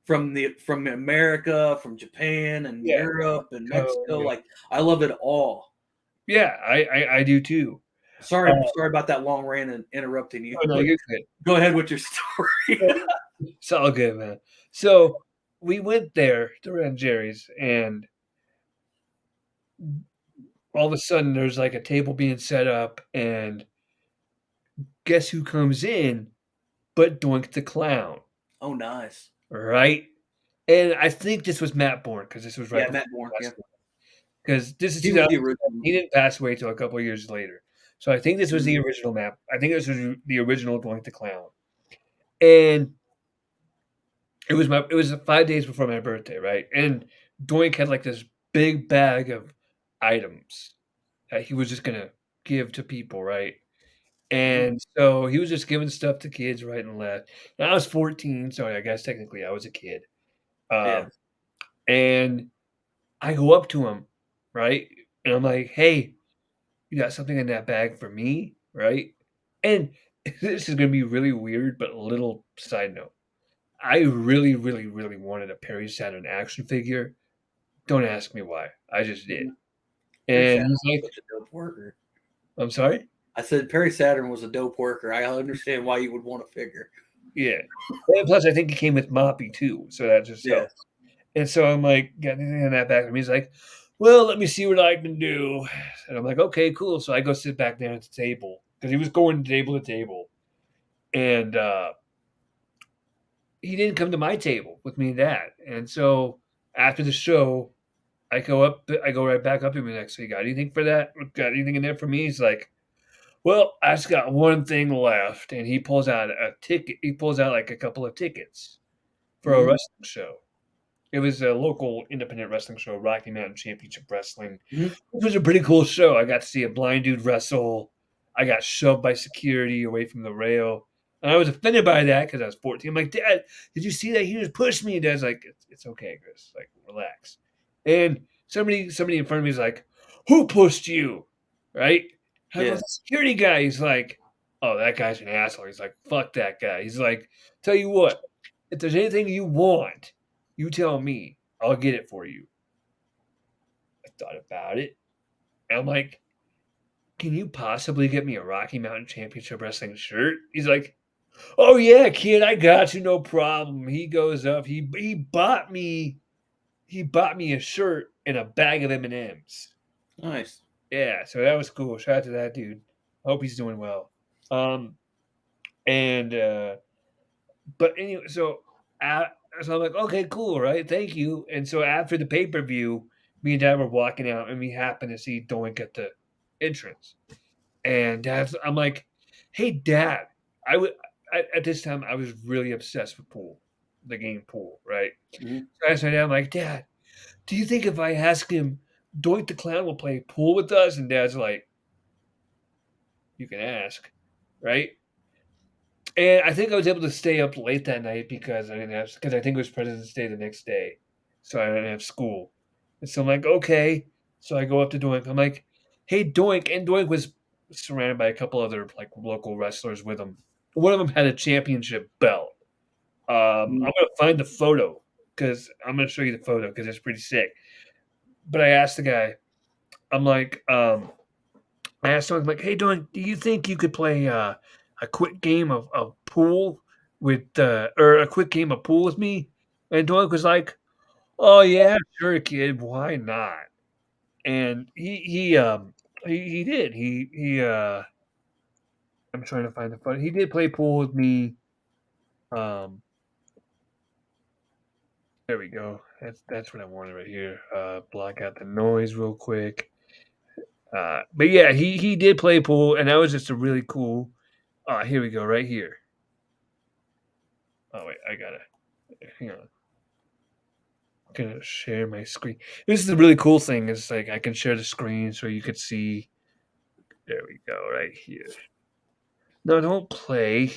B: from America, from Japan and
A: Yeah,
B: Europe and
A: so,
B: Mexico. Like I love it all.
A: yeah, I do too.
B: Sorry about that long rant and interrupting you,
A: Oh, no,
B: but
A: you're good.
B: go ahead with your story.
A: It's all good, man. So, we went there to Ren Jerry's, and all of a sudden, there's, like, a table being set up, and guess who comes in but Doink the Clown,
B: Oh, nice.
A: right? And I think this was Matt Bourne because this was right
B: Yeah,
A: before
B: Matt Bourne. Yeah,
A: wrestling. Because this is
B: he was the
A: 2000.
B: original.
A: He didn't pass away till a couple of years later. So I think this was
B: Mhm.
A: the original map. I think this was the original Doink the Clown. And it was 5 days before my birthday, right? And Doink had like this big bag of items that he was just gonna give to people, right?
B: Mhm.
A: And so he was just giving stuff to kids right and left. And I was 14, so I guess technically I was a kid.
B: Yeah.
A: Um, and I go up to him, right? And I'm like, "Hey, you got something in that bag for me?" Right? And this is gonna be really weird, but a little side note. I really, really, really wanted a Perry Saturn action figure. Don't ask me why. I just did.
B: Mhm. Perry
A: And
B: Saturn
A: he's
B: was
A: like,
B: such a dope worker.
A: "I'm sorry?"
B: I said Perry Saturn was a dope worker. I understand why you would want a figure.
A: Yeah. And plus, I think he came with Moppy too, so that just
B: Yeah.
A: helped. And so I'm like, "Got anything in that bag for me?" He's like, "Well, let me see what I can do." And I'm like, "Okay, cool." So I go sit back down at the table because he was going table to table. And he didn't come to my table with me and dad. And so after the show, I go right back up to him next. So you got anything for that? Got anything in there for me? He's like, well, I just got one thing left. And he pulls out a ticket. He pulls out like a couple of tickets for a
B: Mhm.
A: wrestling show. It was a local independent wrestling show, Rocky Mountain Championship Wrestling.
B: Mhm.
A: It was a pretty cool show. I got to see a blind dude wrestle. I got shoved by security away from the rail. And I was offended by that because I was 14. I'm like, Dad, did you see that? He just pushed me. And Dad's like, it's okay, Chris. Like, relax. And somebody in front of me is like, who pushed you? Right? I go,
B: Yeah.
A: the security guy. He's like, oh, that guy's an asshole. He's like, fuck that guy. He's like, tell you what, if there's anything you want, you tell me. I'll get it for you. I thought about it. And I'm like, can you possibly get me a Rocky Mountain Championship Wrestling shirt? He's like, oh yeah, kid, I got you, no problem. He goes up, he bought me a shirt and a bag of M&Ms.
B: Nice.
A: Yeah, so that was cool. Shout out to that dude. Hope he's doing well. Um and but anyway, uh, so I'm like, okay, cool, right? Thank you. And so after the pay-per-view, me and dad were walking out and we happened to see Doink at the entrance. And I'm like, "Hey, Dad." I would at this time I was really obsessed with pool, the game pool, right?
B: Mhm.
A: So I asked my dad, I'm like, "Dad, do you think if I ask him, Doink the Clown will play pool with us?" And Dad's like, "You can ask," right? And I think I was able to stay up late that night because I think it was President's Day the next day, so I didn't have school. And so I'm like, "Okay." So I go up to Doink. I'm like, "Hey, Doink," and Doink was surrounded by a couple other, like, local wrestlers with him. One of them had a championship belt.
B: Mhm.
A: I'm gonna find the photo because I'm gonna show you the photo because it's pretty sick. But I asked the guy, I'm like, I asked him, like, "Hey, Doink, do you think you could play, a quick game of pool with, or a quick game of pool with me?" And Doink was like, "Oh, yeah, sure, kid, why not?" And he did. I'm trying to find the photo. He did play pool with me. Um, there we go. That's what I wanted right here. Block out the noise real quick. But yeah, he did play pool, and that was just a really cool. Here we go, right here. Oh wait, I gotta hang on. I'm gonna share my screen. This is the really cool thing. Is like I can share the screen so you could see. There we go, right here. No, don't play.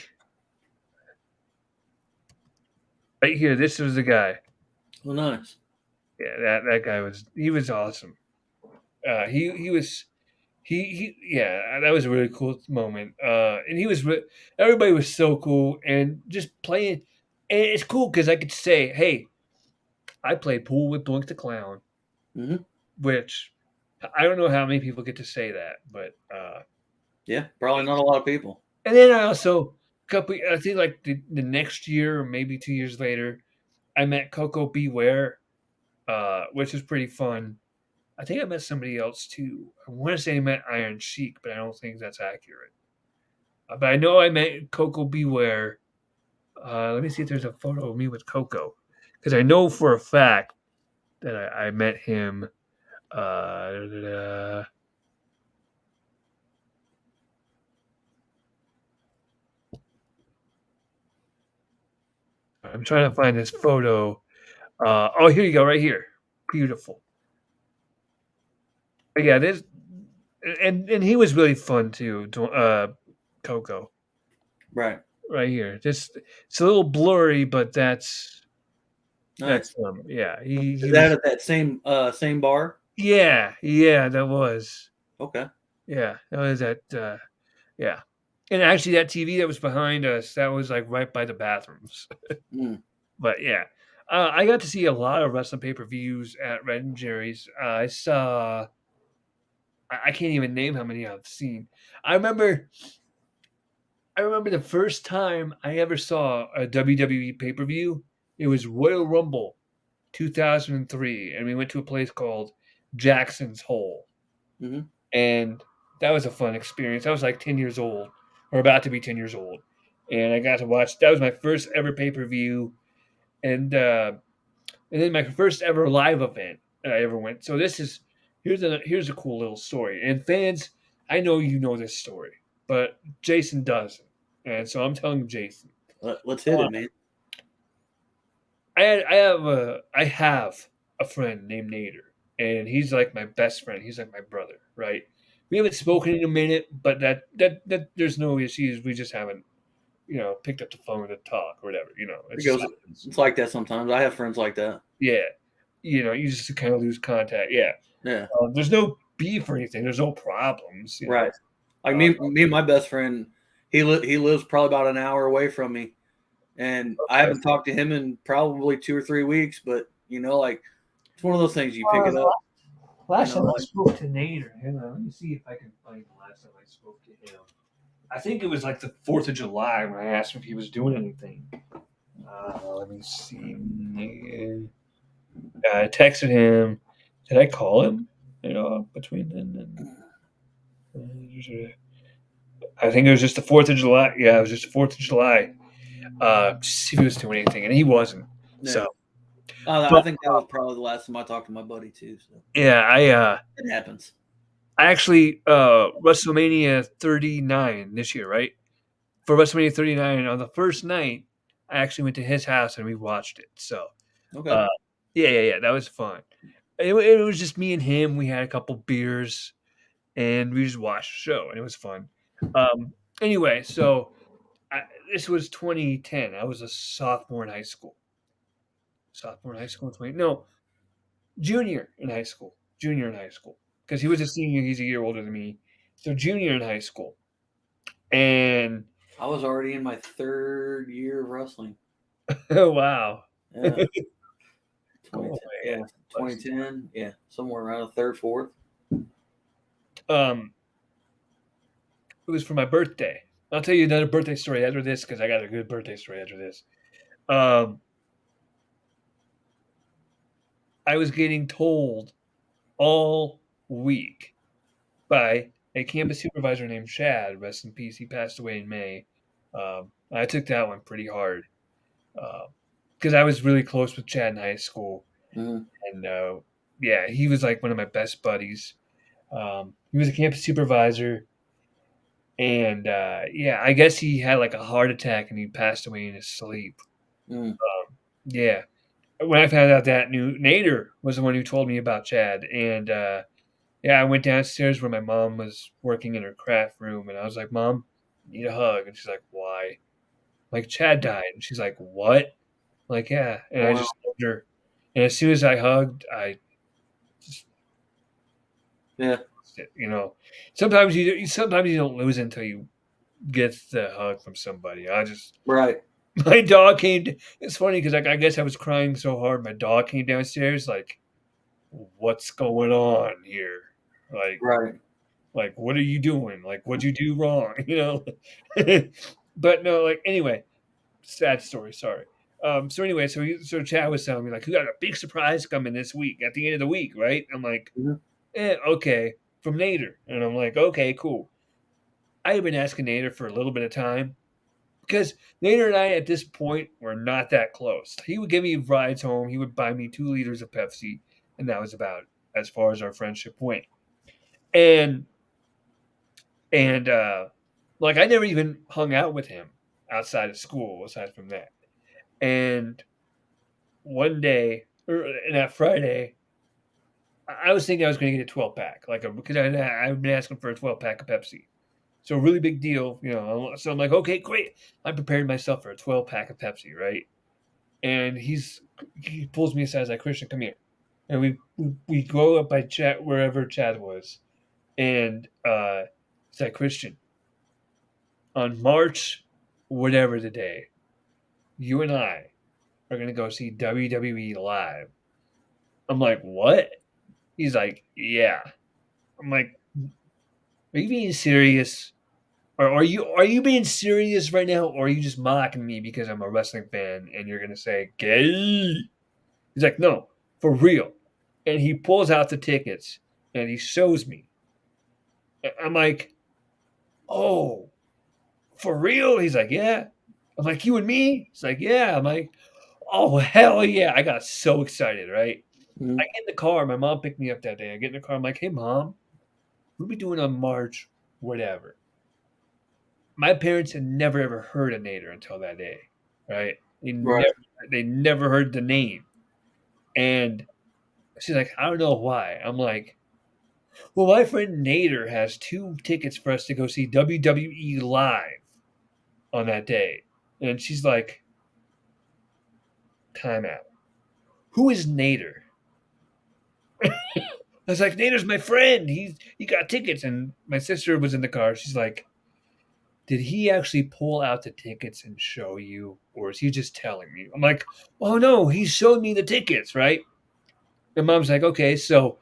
A: Right here. This was the guy.
B: Well, nice.
A: Yeah, that guy was awesome. He was yeah, that was a really cool moment. And everybody was so cool and just playing. And it's cool because I could say, "Hey, I played pool with Blink the Clown,"
B: Hmm.
A: which I don't know how many people get to say that, but
B: Yeah, probably not a lot of people.
A: and then I also I think like the next year or maybe 2 years later, I met Coco Beware, which was pretty fun. I think I met somebody else too. I want to say I met Iron Sheik, but I don't think that's accurate. But I know I met Coco Beware. Let me see if there's a photo of me with Coco, because I know for a fact that I met him. Uh, I'm trying to find this photo. Oh, here you go, right here. Beautiful. But yeah, this and he was really fun too. Coco,
B: Right.
A: right here. Just it's a little blurry, but that's
B: Nice.
A: yeah.
B: Is
A: He
B: that
A: was
B: at that same bar?
A: yeah that was
B: Okay.
A: yeah that was at yeah. And actually, that TV that was behind us, that was like right by the bathrooms.
B: Mm.
A: But yeah, I got to see a lot of wrestling pay per views at Red and Jerry's. I saw. I can't even name how many I've seen. I remember. I remember the first time I ever saw a WWE pay per view. It was Royal Rumble 2003, and we went to a place called Jackson's Hole,
B: Hmm.
A: and that was a fun experience. I was like 10 years old, or about to be 10 years old, and I got to watch. That was my first ever pay per view, and and then my first ever live event that I ever went. So this is here's a cool little story. And fans, I know you know this story, but Jason doesn't, and so I'm telling Jason.
B: Let's hit
A: Uh,
B: it, man.
A: I have a friend named Nader, and he's like my best friend. He's like my brother, right? We haven't spoken in a minute, but that there's no issues. We just haven't, picked up the phone to talk or whatever. It
B: It
A: just
B: goes.
A: happens.
B: It's like that sometimes. I have friends like that.
A: Yeah, you just kind of lose contact. Yeah,
B: Yeah.
A: there's no beef or anything. There's no problems.
B: Right. Like
A: Uh,
B: me and my best friend, he lives probably about an hour away from me, and I
A: okay.
B: haven't talked to him in probably 2 or 3 weeks. But like it's one of those things you pick it up.
A: Last time I
B: Like
A: spoke to Nader, hang on, let me see if I can find the last time I spoke to him. I think it was like the 4th of July when I asked him if he was doing anything. Let me see. I texted him. Did I call him? Between then and I think it was just the 4th of July. Yeah, it was just the 4th of July. See if he was doing anything, and he wasn't.
B: yeah.
A: So,
B: I
A: but
B: think that was probably the last time I talked to my buddy too. So
A: yeah,
B: it happens.
A: I actually WrestleMania 39 this year, right? For WrestleMania 39 on the first night, I actually went to his house and we watched it. So,
B: Okay.
A: uh, yeah, that was fun. It was just me and him. We had a couple beers and we just watched the show, and it was fun. Um, anyway, so I, this was 2010. I was a sophomore in high school. Sophomore in high school, 20, no, junior in high school. Junior in high school, because he was a senior. He's a year older than me, so junior in high school. And
B: I was already in my third year of wrestling.
A: oh wow,
B: Yeah.
A: oh
B: 2010.
A: man,
B: Yeah.
A: bless
B: 2010. Yeah. Somewhere around the third, fourth.
A: you. It was for my birthday. I'll tell you another birthday story after this because I got a good birthday story after this. Um, I was getting told all week by a campus supervisor named Chad. Rest in peace. He passed away in May. I took that one pretty hard because I was really close with Chad in high school,
B: Mm-hmm.
A: and yeah, he was like one of my best buddies. He was a campus supervisor, and yeah, I guess he had like a heart attack and he passed away in his sleep.
B: Mm.
A: Yeah, when I found out that new Nader was the one who told me about Chad, and yeah, I went downstairs where my mom was working in her craft room, and I was like, "Mom, I need a hug," and she's like, "Why?" Like Chad died, and she's like, "What?" I'm like, yeah, and
B: Oh
A: I
B: wow.
A: just hugged her, and as soon as I hugged, I just
B: Yeah.
A: lost it. Sometimes you don't lose it until you get the hug from somebody. I just
B: Right.
A: My dog came. It's funny because I guess I was crying so hard. My dog came downstairs. Like, what's going on here? Like,
B: Right.
A: what are you doing? Like, what'd you do wrong? But no, like anyway, sad story. Sorry. So anyway, so Chad was telling me like, we got a big surprise coming this week at the end of the week, right? I'm like,
B: Mhm.
A: okay, from Nader, and I'm like, okay, cool. I had been asking Nader for a little bit of time because Nader and I at this point were not that close. He would give me rides home. He would buy me 2 liters of Pepsi, and that was about as far as our friendship went. And and like I never even hung out with him outside of school. Aside from that, and one day, or that Friday, I was thinking I was going to get a 12 pack, because I've been asking for a 12 pack of Pepsi. So really big deal, So I'm like, okay, great. I'm preparing myself for a 12 pack of Pepsi, right? And he pulls me aside, like, Christian, come here. And we go up by Chad, wherever Chad was, and he's like, Christian, on March, whatever the day, you and I are gonna go see WWE live. I'm like, what? He's like, yeah. I'm like, are you being serious? Or are you being serious right now, or are you just mocking me because I'm a wrestling fan and you're gonna say gay? He's like, no, for real. And he pulls out the tickets and he shows me. I'm like, oh, for real? He's like, yeah. I'm like, you and me? He's like, yeah. I'm like, oh hell yeah. I got so excited, right? I
B: Mhm.
A: get in the car. My mom picked me up that day. I get in the car. I'm like, hey mom, what are we doing on March? Whatever. My parents had never ever heard of Nader until that day, right?
B: Right.
A: They never heard the name. And she's like, I don't know why. I'm like, well, my friend Nader has 2 tickets for us to go see WWE live on that day. And she's like, time out. Who is Nader? I was like, Nader's my friend. He got tickets. And my sister was in the car. She's like, did he actually pull out the tickets and show you? Or is he just telling me? I'm like, oh no, he showed me the tickets, right? And mom's like, okay, so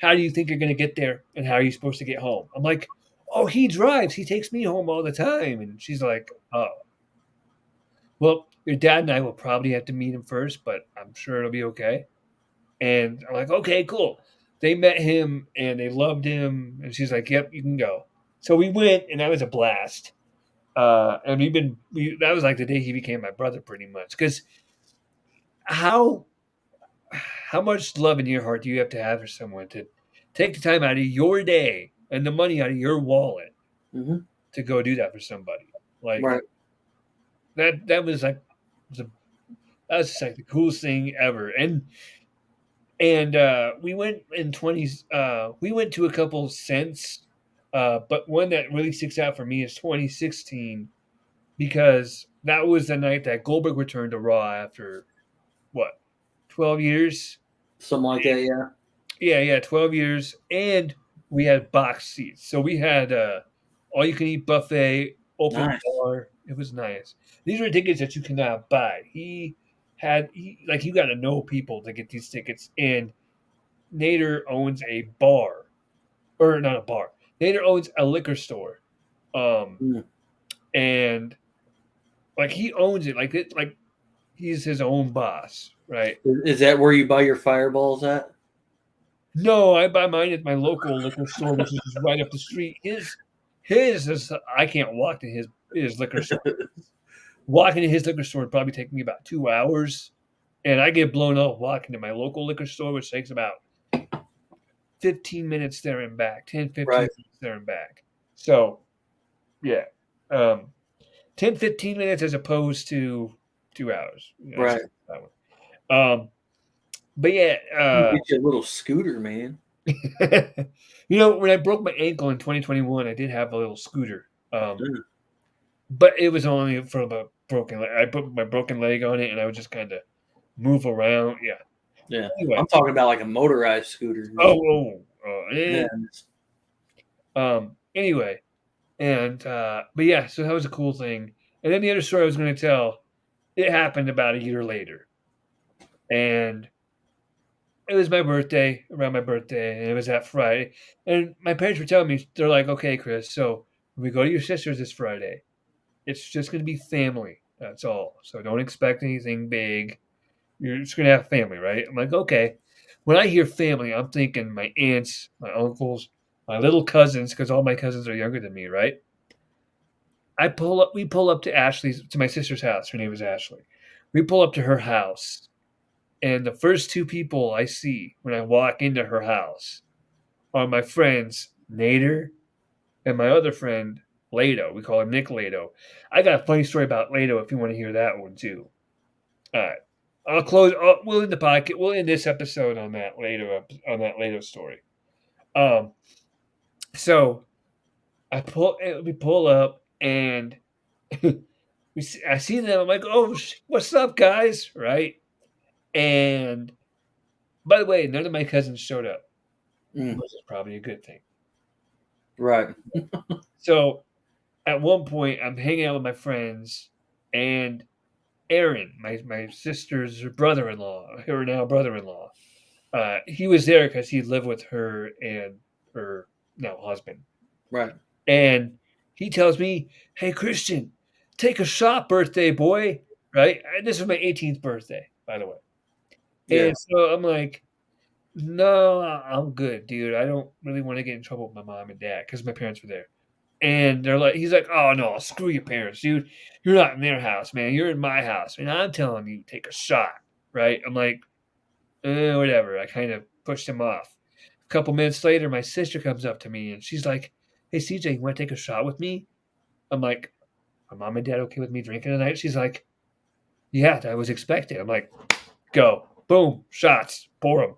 A: how do you think you're going to get there? And how are you supposed to get home? I'm like, oh, he drives. He takes me home all the time. And she's like, oh, well, your dad and I will probably have to meet him first, but I'm sure it'll be okay. And I'm like, okay, cool. They met him and they loved him. And she's like, yep, you can go. So we went, and that was a blast. And that was like the day he became my brother pretty much. Because how how much love in your heart do you have to have for someone to take the time out of your day and the money out of your wallet
B: Mhm.
A: to go do that for somebody? Like
B: Right.
A: that was like was a, that was just like the coolest thing ever. And we went in 20s. We went to a couple cents, but one that really sticks out for me is 2016 because that was the night that Goldberg returned to Raw after what 12 years.
B: Something like that. Yeah.
A: Yeah, 12 years, and we had box seats. So we had all you can eat buffet, open
B: Nice.
A: bar. It was nice. These were tickets that you cannot buy. Like you got to know people to get these tickets. And Nader owns a bar, or not a bar. Nader owns a liquor store, um,
B: Mm.
A: and like he owns it. Like he's his own boss, right?
B: Is that where you buy your fireballs at?
A: No, I buy mine at my local liquor store, which is just right up the street. His is I can't walk to his liquor store. Walking to his liquor store would probably take me about 2 hours, and I get blown up walking to my local liquor store, which takes about 15 minutes there and back, 10,
B: Right.
A: 15 minutes there and back. So yeah, um, 10, 15 minutes as opposed to 2 hours. I
B: Right.
A: should that one. But yeah,
B: You get you a little scooter, man.
A: when I broke my ankle in 2021, I did have a little scooter.
B: Mm.
A: But it was only for the broken leg. I put my broken leg on it, and I would just kind of move around. Yeah.
B: Yeah.
A: Anyway.
B: I'm talking about like a motorized scooter.
A: Oh,
B: Just
A: eh.
B: yeah.
A: Anyway, but yeah, so that was a cool thing. And then the other story I was going to tell. it happened about a year later, and it was my birthday, around my birthday, and it was that Friday. And my parents were telling me, they're like, "Okay, Chris, so when we go to your sister's this Friday, it's just going to be family. That's all. So don't expect anything big. You're just going to have family, right?" I'm like, "Okay." When I hear family, I'm thinking my aunts, my uncles, my little cousins, because all my cousins are younger than me, right? We pull up to my sister's house. Her name is Ashley. We pull up to her house, and the first two people I see when I walk into her house are my friends Nader and my other friend Lado. We call him Nick Lado. I got a funny story about Lado if you want to hear that one too. All right, I'll close. We'll end the podcast. We'll end this episode on that Lado story. Um, so we pull up and I see them. I'm like, "Oh, what's up, guys?" Right? And by the way, none of my cousins showed up,
B: Mm,
A: which is probably a good thing.
B: right.
A: So at one point, I'm hanging out with my friends, and Aaron, my sister's brother-in-law, her now brother-in-law, he was there because he lived with her and her now husband.
B: Right.
A: And he tells me, "Hey, Christian, take a shot, birthday boy." Right? And this is my 18th birthday, by the way.
B: Yeah.
A: And so I'm like, "No, I'm good, dude. I don't really want to get in trouble with my mom and dad because my parents were there." And he's like, "Oh no, screw your parents, dude. You're not in their house, man. You're in my house, and I'm telling you, take a shot." Right? I'm like, whatever. I kind of pushed him off. A couple minutes later, my sister comes up to me and she's like, "Hey, CJ, you want to take a shot with me?" I'm like, "Are mom and dad okay with me drinking tonight?" She's like, "Yeah, I was expecting." I'm like, "Go, boom, shots, pour them.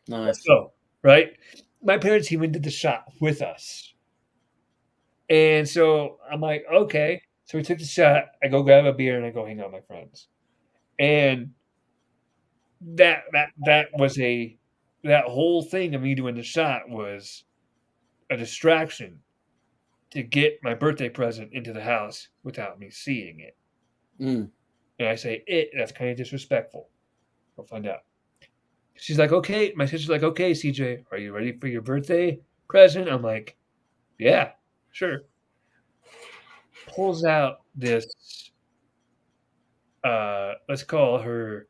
A: Let's
B: Nice.
A: go." Right? My parents even did the shot with us. And so I'm like, "Okay." So we took the shot. I go grab a beer and I go hang out with my friends. And that was that whole thing of me doing the shot was a distraction to get my birthday present into the house without me seeing it.
B: Mm,
A: And I say it, that's kind of disrespectful. We'll find out. She's like, "Okay." My sister's like, "Okay, CJ, are you ready for your birthday present?" I'm like, "Yeah, sure." Pulls out this let's call her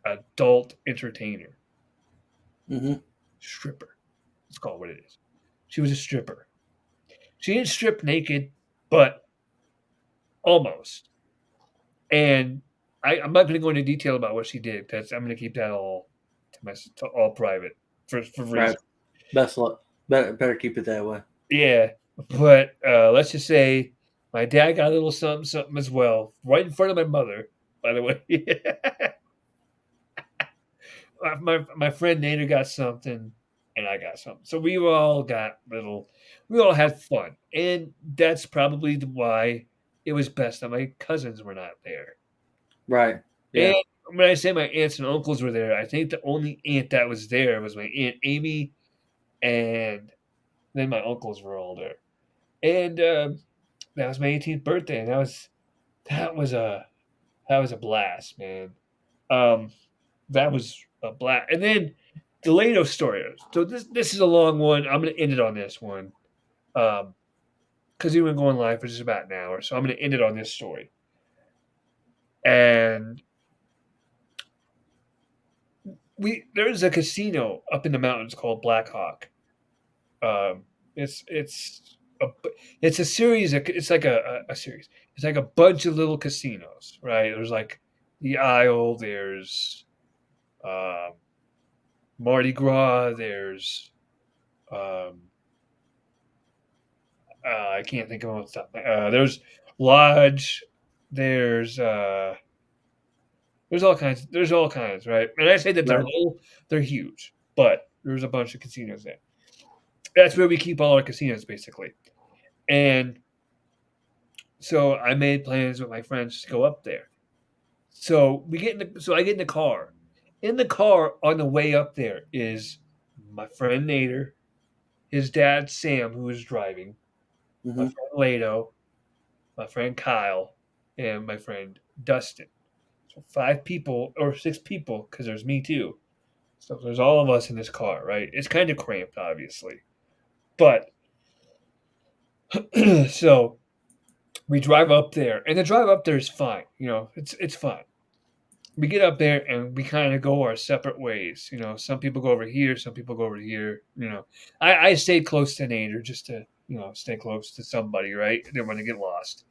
A: adult entertainer,
B: mm-hmm.
A: stripper. Let's call it what it is. She was a stripper. She didn't strip naked, but almost. And I'm not going to go into detail about what she did. That's I'm going to keep that all to all private for
B: Right.
A: reasons.
B: Best luck. Better keep it that way.
A: Yeah, but let's just say my dad got a little something something as well, right in front of my mother. By the way, my friend Nader got something, and I got something. So we all had fun, and that's probably why it was best that my cousins were not there.
B: Right.
A: And
B: Yeah.
A: when I say my aunts and uncles were there, I think the only aunt that was there was my aunt Amy, and then my uncles were all there. And that was my 18th birthday, and that was a that was a blast, man. Um, that was a blast. And then the Lato story. So this is a long one. I'm gonna end it on this one. Because we've been going live for just about an hour, so I'm gonna end it on this story. And there's a casino up in the mountains called Black Hawk. Um, it's a it's a series. It's like a series. It's like a bunch of little casinos, right? There's like the Isle. There's um, Mardi Gras. There's um, I can't think of all the stuff. There's Lodge. There's uh, there's all kinds. There's all kinds, right? And I say that they're
B: Right.
A: little, they're huge, but there's a bunch of casinos there. That's where we keep all our casinos, basically. And so I made plans with my friends to go up there. So I get in the car. In the car on the way up there is my friend Nader, his dad Sam, who is driving, my
B: Mm-hmm.
A: friend Lado, my friend Kyle, and my friend Dustin. So 5 people or 6 people, because there's me too. So there's all of us in this car, right? It's kind of cramped, obviously. But so we drive up there, and the drive up there is fine. It's fine. We get up there and we kind of go our separate ways. Some people go over here, some people go over here. I stayed close to Nader just to stay close to somebody, right? I didn't want to get lost.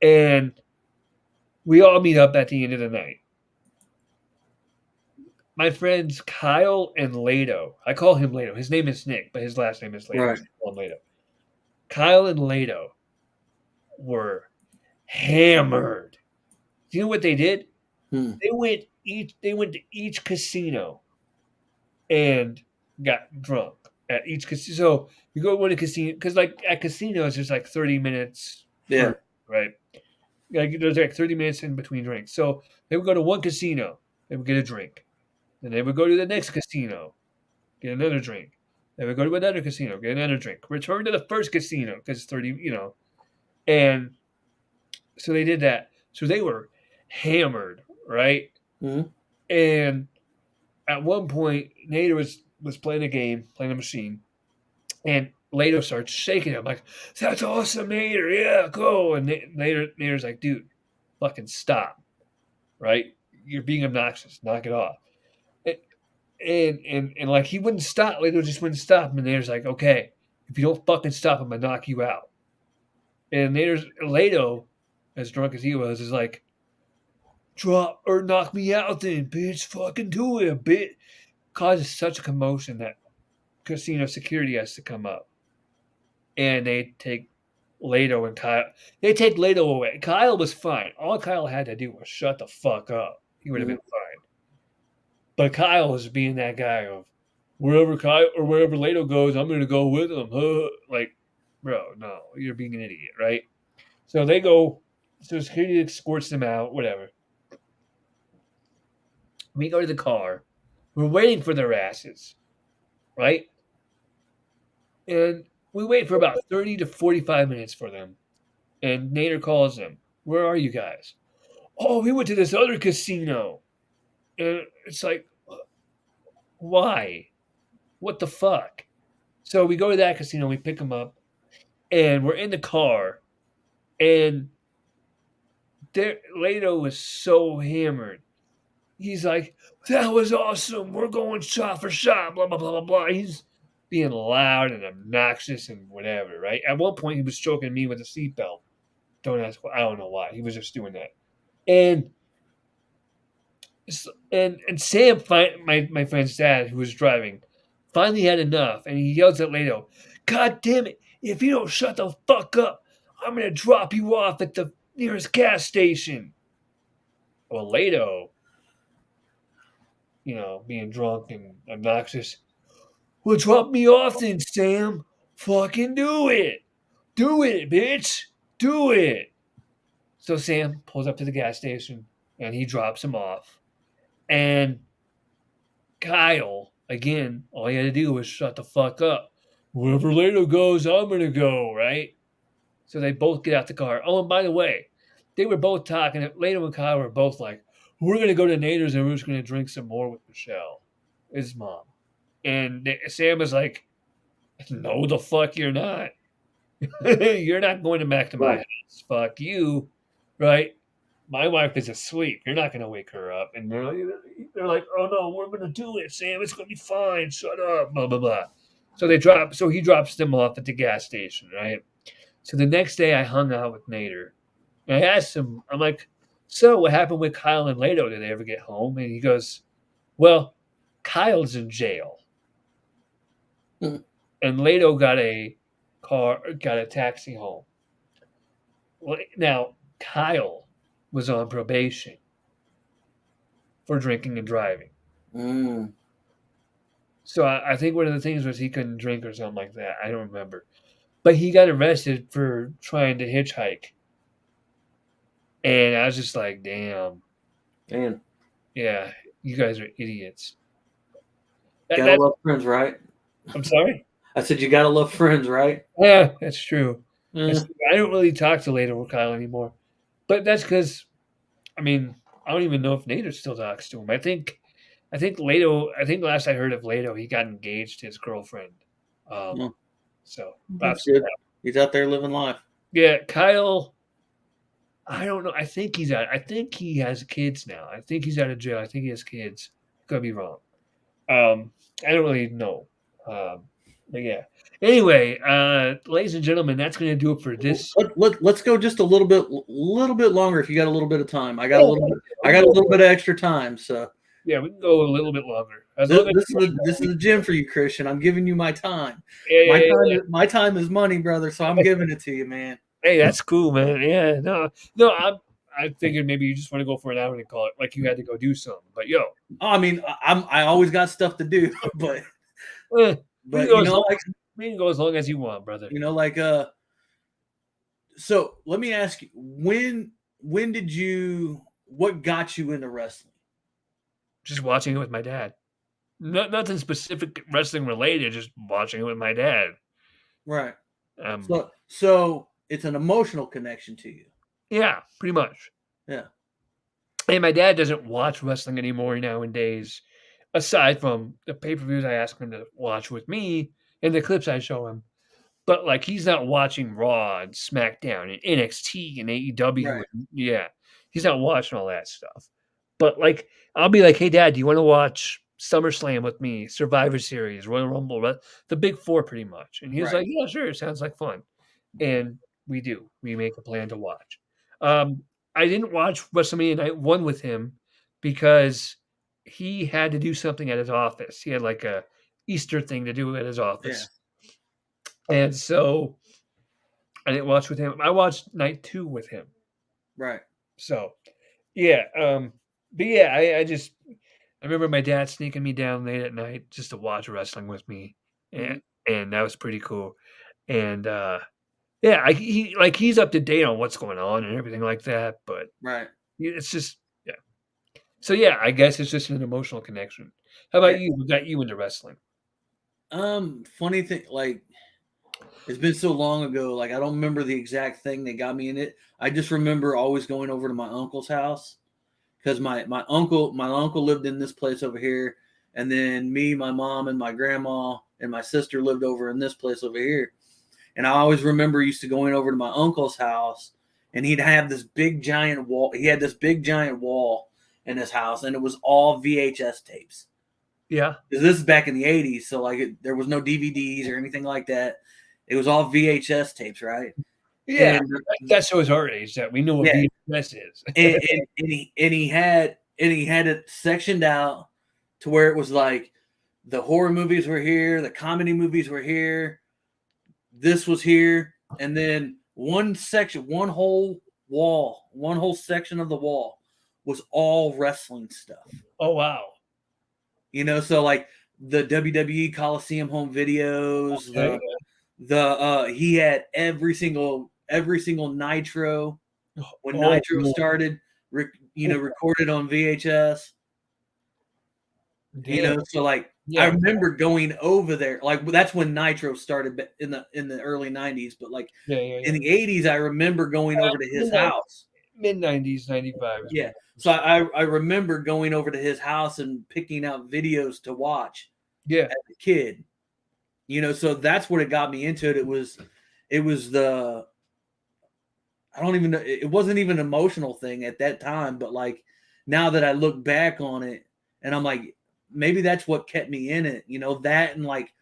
A: And we all meet up at the end of the night. My friends Kyle and Lado. I call him Lado. His name is Nick, but his last name is Lado.
B: Right.
A: So I call him Lado. Kyle and Lado were hammered. Do you know what they did?
B: Hmm.
A: They went to each casino and got drunk at each casino. So you go to a casino because, like, at casinos, there's like 30 minutes,
B: Yeah.
A: right? Like, there's like 30 minutes in between drinks. So they would go to one casino, they would get a drink. Then they would go to the next casino, get another drink. They would go to another casino, get another drink. Return to the first casino because it's 30, And so they did that. So they were hammered, right?
B: Hmm.
A: And at one point, Nader was playing a game, playing a machine, and Lato starts shaking him like, "That's awesome, Nader! Yeah, go!" And Nader's like, "Dude, fucking stop! Right? You're being obnoxious. Knock it off." And like he wouldn't stop. Lato just wouldn't stop. And Nader's like, "Okay, if you don't fucking stop, I'm gonna knock you out." And Nader's Lato, as drunk as he was, is like, "Drop or knock me out, then, bitch! Fucking do it, bitch!" Causes such a commotion that casino security has to come up, and they take Lato and Kyle. They take Lato away. Kyle was fine. All Kyle had to do was shut the fuck up. He would have
B: Hmm.
A: been fine. But Kyle was being that guy of wherever Kyle or wherever Lato goes, I'm going to go with him. Like, bro, no, you're being an idiot, right? So they go. So security escorts them out. Whatever. We go to the car. We're waiting for their asses, right? And we wait for about 30 to 45 minutes for them. And Nader calls them. Where are you guys? Oh, we went to this other casino. And it's like, why? What the fuck? So we go to that casino, we pick them up, and we're in the car. And Lato was so hammered. He's like, that was awesome. We're going shot for shot, blah, blah, blah, blah, blah. He's being loud and obnoxious and whatever, right? At one point, he was choking me with a seatbelt. Don't ask why. I don't know why. He was just doing that. And Sam, my friend's dad, who was driving, finally had enough, and he yells at Lato, "God damn it! If you don't shut the fuck up, I'm gonna drop you off at the nearest gas station." Well, Lato, being drunk and obnoxious, "Well, drop me off then, Sam. Fucking do it, bitch, do it." So Sam pulls up to the gas station, and he drops him off, and Kyle, again, all he had to do was shut the fuck up. Wherever Lato goes, I'm gonna go, right? So they both get out the car. Oh, and by the way, they were both talking. Lato and Kyle were both like, "We're gonna go to Nader's and we're just gonna drink some more with Michelle, his mom." And Sam was like, "No, the fuck you're not. You're not going back to my
B: Right.
A: house. Fuck you, right? My wife is asleep. You're not going to wake her up." And they're like, "Oh no, we're going to do it, Sam. It's going to be fine. Shut up." Blah blah blah. So he drops them off at the gas station, right? So the next day, I hung out with Nader, and I asked him, I'm like, "So what happened with Kyle and Lato? Did they ever get home?" And he goes, "Well, Kyle's in jail,
B: Mhm.
A: and Lato got a taxi home." Well, now Kyle was on probation for drinking and driving.
B: Mm.
A: So I think one of the things was he couldn't drink or something like that. I don't remember. But he got arrested for trying to hitchhike. And I was just like, damn.
B: Man,
A: Yeah, you guys are idiots.
B: gotta
A: That's
B: love friends, right?
A: I'm sorry?
B: I said you gotta love friends, right?
A: Yeah, that's true.
B: Eh.
A: I don't really talk to Later with Kyle anymore. But that's because, I mean, I don't even know if Nader still talks to him. I think Lato. I think last I heard of Lato, he got engaged to his girlfriend. Um,
B: No,
A: so
B: that's
A: props to
B: good.
A: that.
B: He's out there living life.
A: Yeah, Kyle. I don't know. I think he's out. I think he has kids now. I think he's out of jail. I think he has kids. Could be wrong. I don't really know. Um, but yeah. Anyway, ladies and gentlemen, that's going to do it for this.
B: Let's go just a little bit longer if you got a little bit of time.
A: Oh,
B: I
A: we
B: got a
A: can go,
B: little bit of extra time, so
A: yeah, we can go a little bit longer as
B: this,
A: long as
B: this is a gem for you, Christian. I'm giving you my time.
A: yeah, yeah, yeah, yeah.
B: My time is money, brother. So I'm giving it to you, man.
A: Hey, that's cool, man. Yeah, no, no. I figured maybe you just want to go for an hour and call it like you had to go do something. But yo,
B: Oh, I mean, I always got stuff to do, but
A: eh, we can
B: but
A: go as long as we can go as long as you want, brother.
B: like so let me ask you, when did you what got you into wrestling?
A: Just watching it with my dad. Nothing specific wrestling related. Just watching it with my dad.
B: Right.
A: Um,
B: So it's an emotional connection to you.
A: yeah, pretty much.
B: Yeah.
A: And my dad doesn't watch wrestling anymore nowadays, aside from the pay per views I ask him to watch with me and the clips I show him. But like he's not watching Raw and SmackDown and NXT and AEW.
B: Right.
A: And, yeah, he's not watching all that stuff. But like I'll be like, hey, Dad, do you want to watch SummerSlam with me, Survivor Series, Royal Rumble, the big four, pretty much? And he was
B: Right.
A: like, yeah, sure, sounds like fun. And we do. We make a plan to watch. Um, I didn't watch WrestleMania Night 1 with him because he had to do something at his office. He had like a Easter thing to do at his
B: Yeah.
A: office. And so I didn't watch with him. I watched Night 2 with him.
B: Right.
A: So, yeah, but yeah, I remember my dad sneaking me down late at night just to watch wrestling with me,
B: Mm-hmm.
A: and that was pretty cool. And yeah, he's up to date on what's going on and everything like that. But
B: Right.
A: it's just yeah. So yeah, I guess it's just an emotional connection. How
B: Yeah.
A: about you? What got you into wrestling?
B: Funny thing, like it's been so long ago, like I don't remember the exact thing that got me in it. I just remember always going over to my uncle's house because my uncle lived in this place over here, and then me, my mom, and my grandma and my sister lived over in this place over here. And I always remember used to going over to my uncle's house, and he'd have this big giant wall. He had this big giant wall in his house, and it was all VHS tapes.
A: Yeah,
B: Because this is back in the '80s, so like there was no DVDs or anything like that. It was all VHS tapes, right?
A: yeah.
B: And
A: That shows our age that we know what
B: yeah,
A: VHS is.
B: and he had it sectioned out to where it was like the horror movies were here, the comedy movies were here, this was here, and then one section, one whole section of the wall was all wrestling stuff.
A: Oh wow.
B: So like the WWE Coliseum home videos,
A: Okay.
B: he had every single Nitro when
A: Oh,
B: Nitro started, recorded on VHS.
A: damn.
B: So like I
A: Yeah.
B: remember going over there, like that's when Nitro started in the early '90s. But like
A: Yeah, yeah,
B: in
A: yeah.
B: the '80s, I remember going over to his house.
A: Mid 90s, 95 is
B: Yeah,
A: when.
B: so I remember going over to his house and picking out videos to watch
A: Yeah.
B: as a kid. So that's what it got me into it. It was the I don't even know. It wasn't even an emotional thing at that time, but like now that I look back on it, and I'm like, maybe that's what kept me in it. That and like,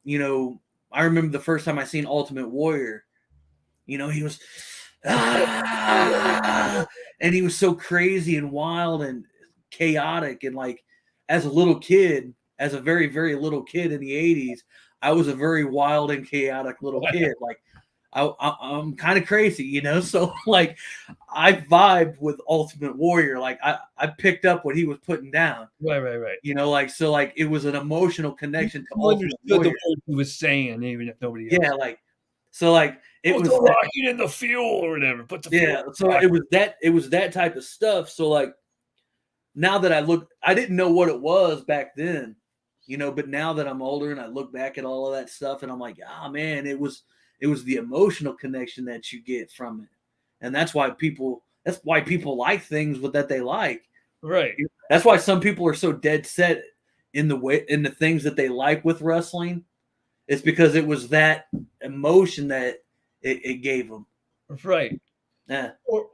B: you know, I remember the first time I seen Ultimate Warrior. He was, ah, and he was so crazy and wild and chaotic, and like as a little kid, as a very very little kid in the '80s, I was a very wild and chaotic little kid. Like I'm kind of crazy. So like I vibe with Ultimate Warrior. Like I picked up what he was putting down.
A: Right, right, right.
B: Like so like it was an emotional connection to
A: You
B: Ultimate
A: understood the
B: Warrior.
A: words he was saying, even if nobody else.
B: Yeah, like so like it
A: Put
B: was
A: the
B: that,
A: rocket in the fuel or whatever. Put the fuel
B: yeah,
A: in the
B: so
A: rocket.
B: it was that type of stuff. So like now that I look, I didn't know what it was back then, but now that I'm older and I look back at all of that stuff and I'm like, ah man, it was the emotional connection that you get from it. And that's why That's why people like things that they like.
A: Right.
B: That's why some people are so dead set in the things that they like with wrestling. It's because it was that emotion that it gave them.
A: Right.
B: Yeah.
A: Or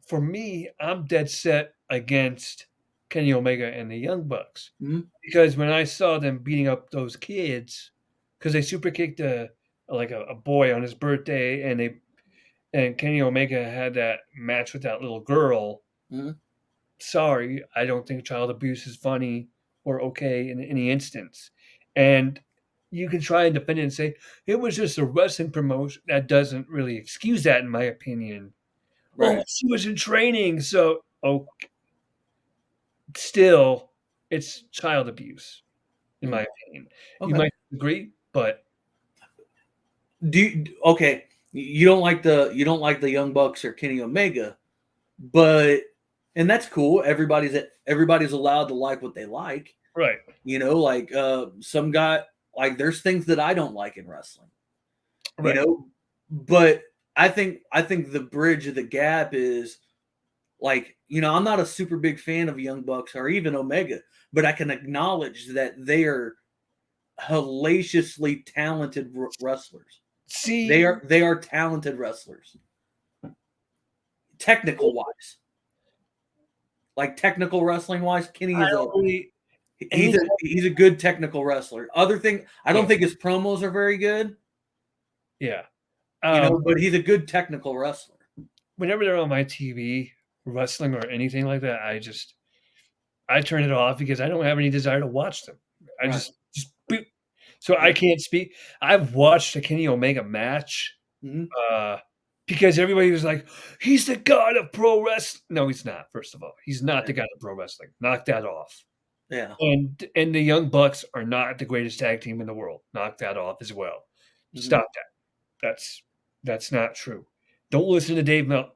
A: for me, I'm dead set against Kenny Omega and the Young Bucks
B: Mhm.
A: because when I saw them beating up those kids, because they super kicked a boy on his birthday, and Kenny Omega had that match with that little girl.
B: Mhm.
A: Sorry, I don't think child abuse is funny or okay in any instance. And you can try and defend it and say it was just a wrestling promotion. That doesn't really excuse that, in my opinion. Oh,
B: Right.
A: she was in training, so oh, still, it's child abuse, in
B: Mm.
A: my opinion. You
B: Okay.
A: might agree, but
B: Okay? You don't like the Young Bucks or Kenny Omega, but and that's cool. Everybody's allowed to like what they like.
A: right,
B: Like some guy like there's things that I don't like in wrestling. You
A: right.
B: know, but I think the bridge of the gap is like, I'm not a super big fan of Young Bucks or even Omega, but I can acknowledge that they are hellaciously talented wrestlers. They
A: See,
B: are they are talented wrestlers, technical wise. Like technical wrestling wise, Kenny
A: I
B: is a
A: don't really
B: he's
A: any
B: a he's a good technical wrestler. Other thing, I
A: yeah,
B: don't think his promos are very good,
A: yeah.
B: but he's a good technical wrestler.
A: Whenever they're on my TV, wrestling or anything like that, I turn it off because I don't have any desire to watch them. I
B: Right.
A: just boop. So I
B: Yeah.
A: can't speak. I've watched a Kenny Omega match,
B: Mhm.
A: uh, because everybody was like, "He's the god of pro wrestling." No, he's not, first of all. He's not
B: Yeah.
A: the god of pro wrestling. Knock that off.
B: Yeah.
A: And the Young Bucks are not the greatest tag team in the world. Knock that off as well.
B: Mhm.
A: Stop that. That's not true. Don't listen to Dave Mel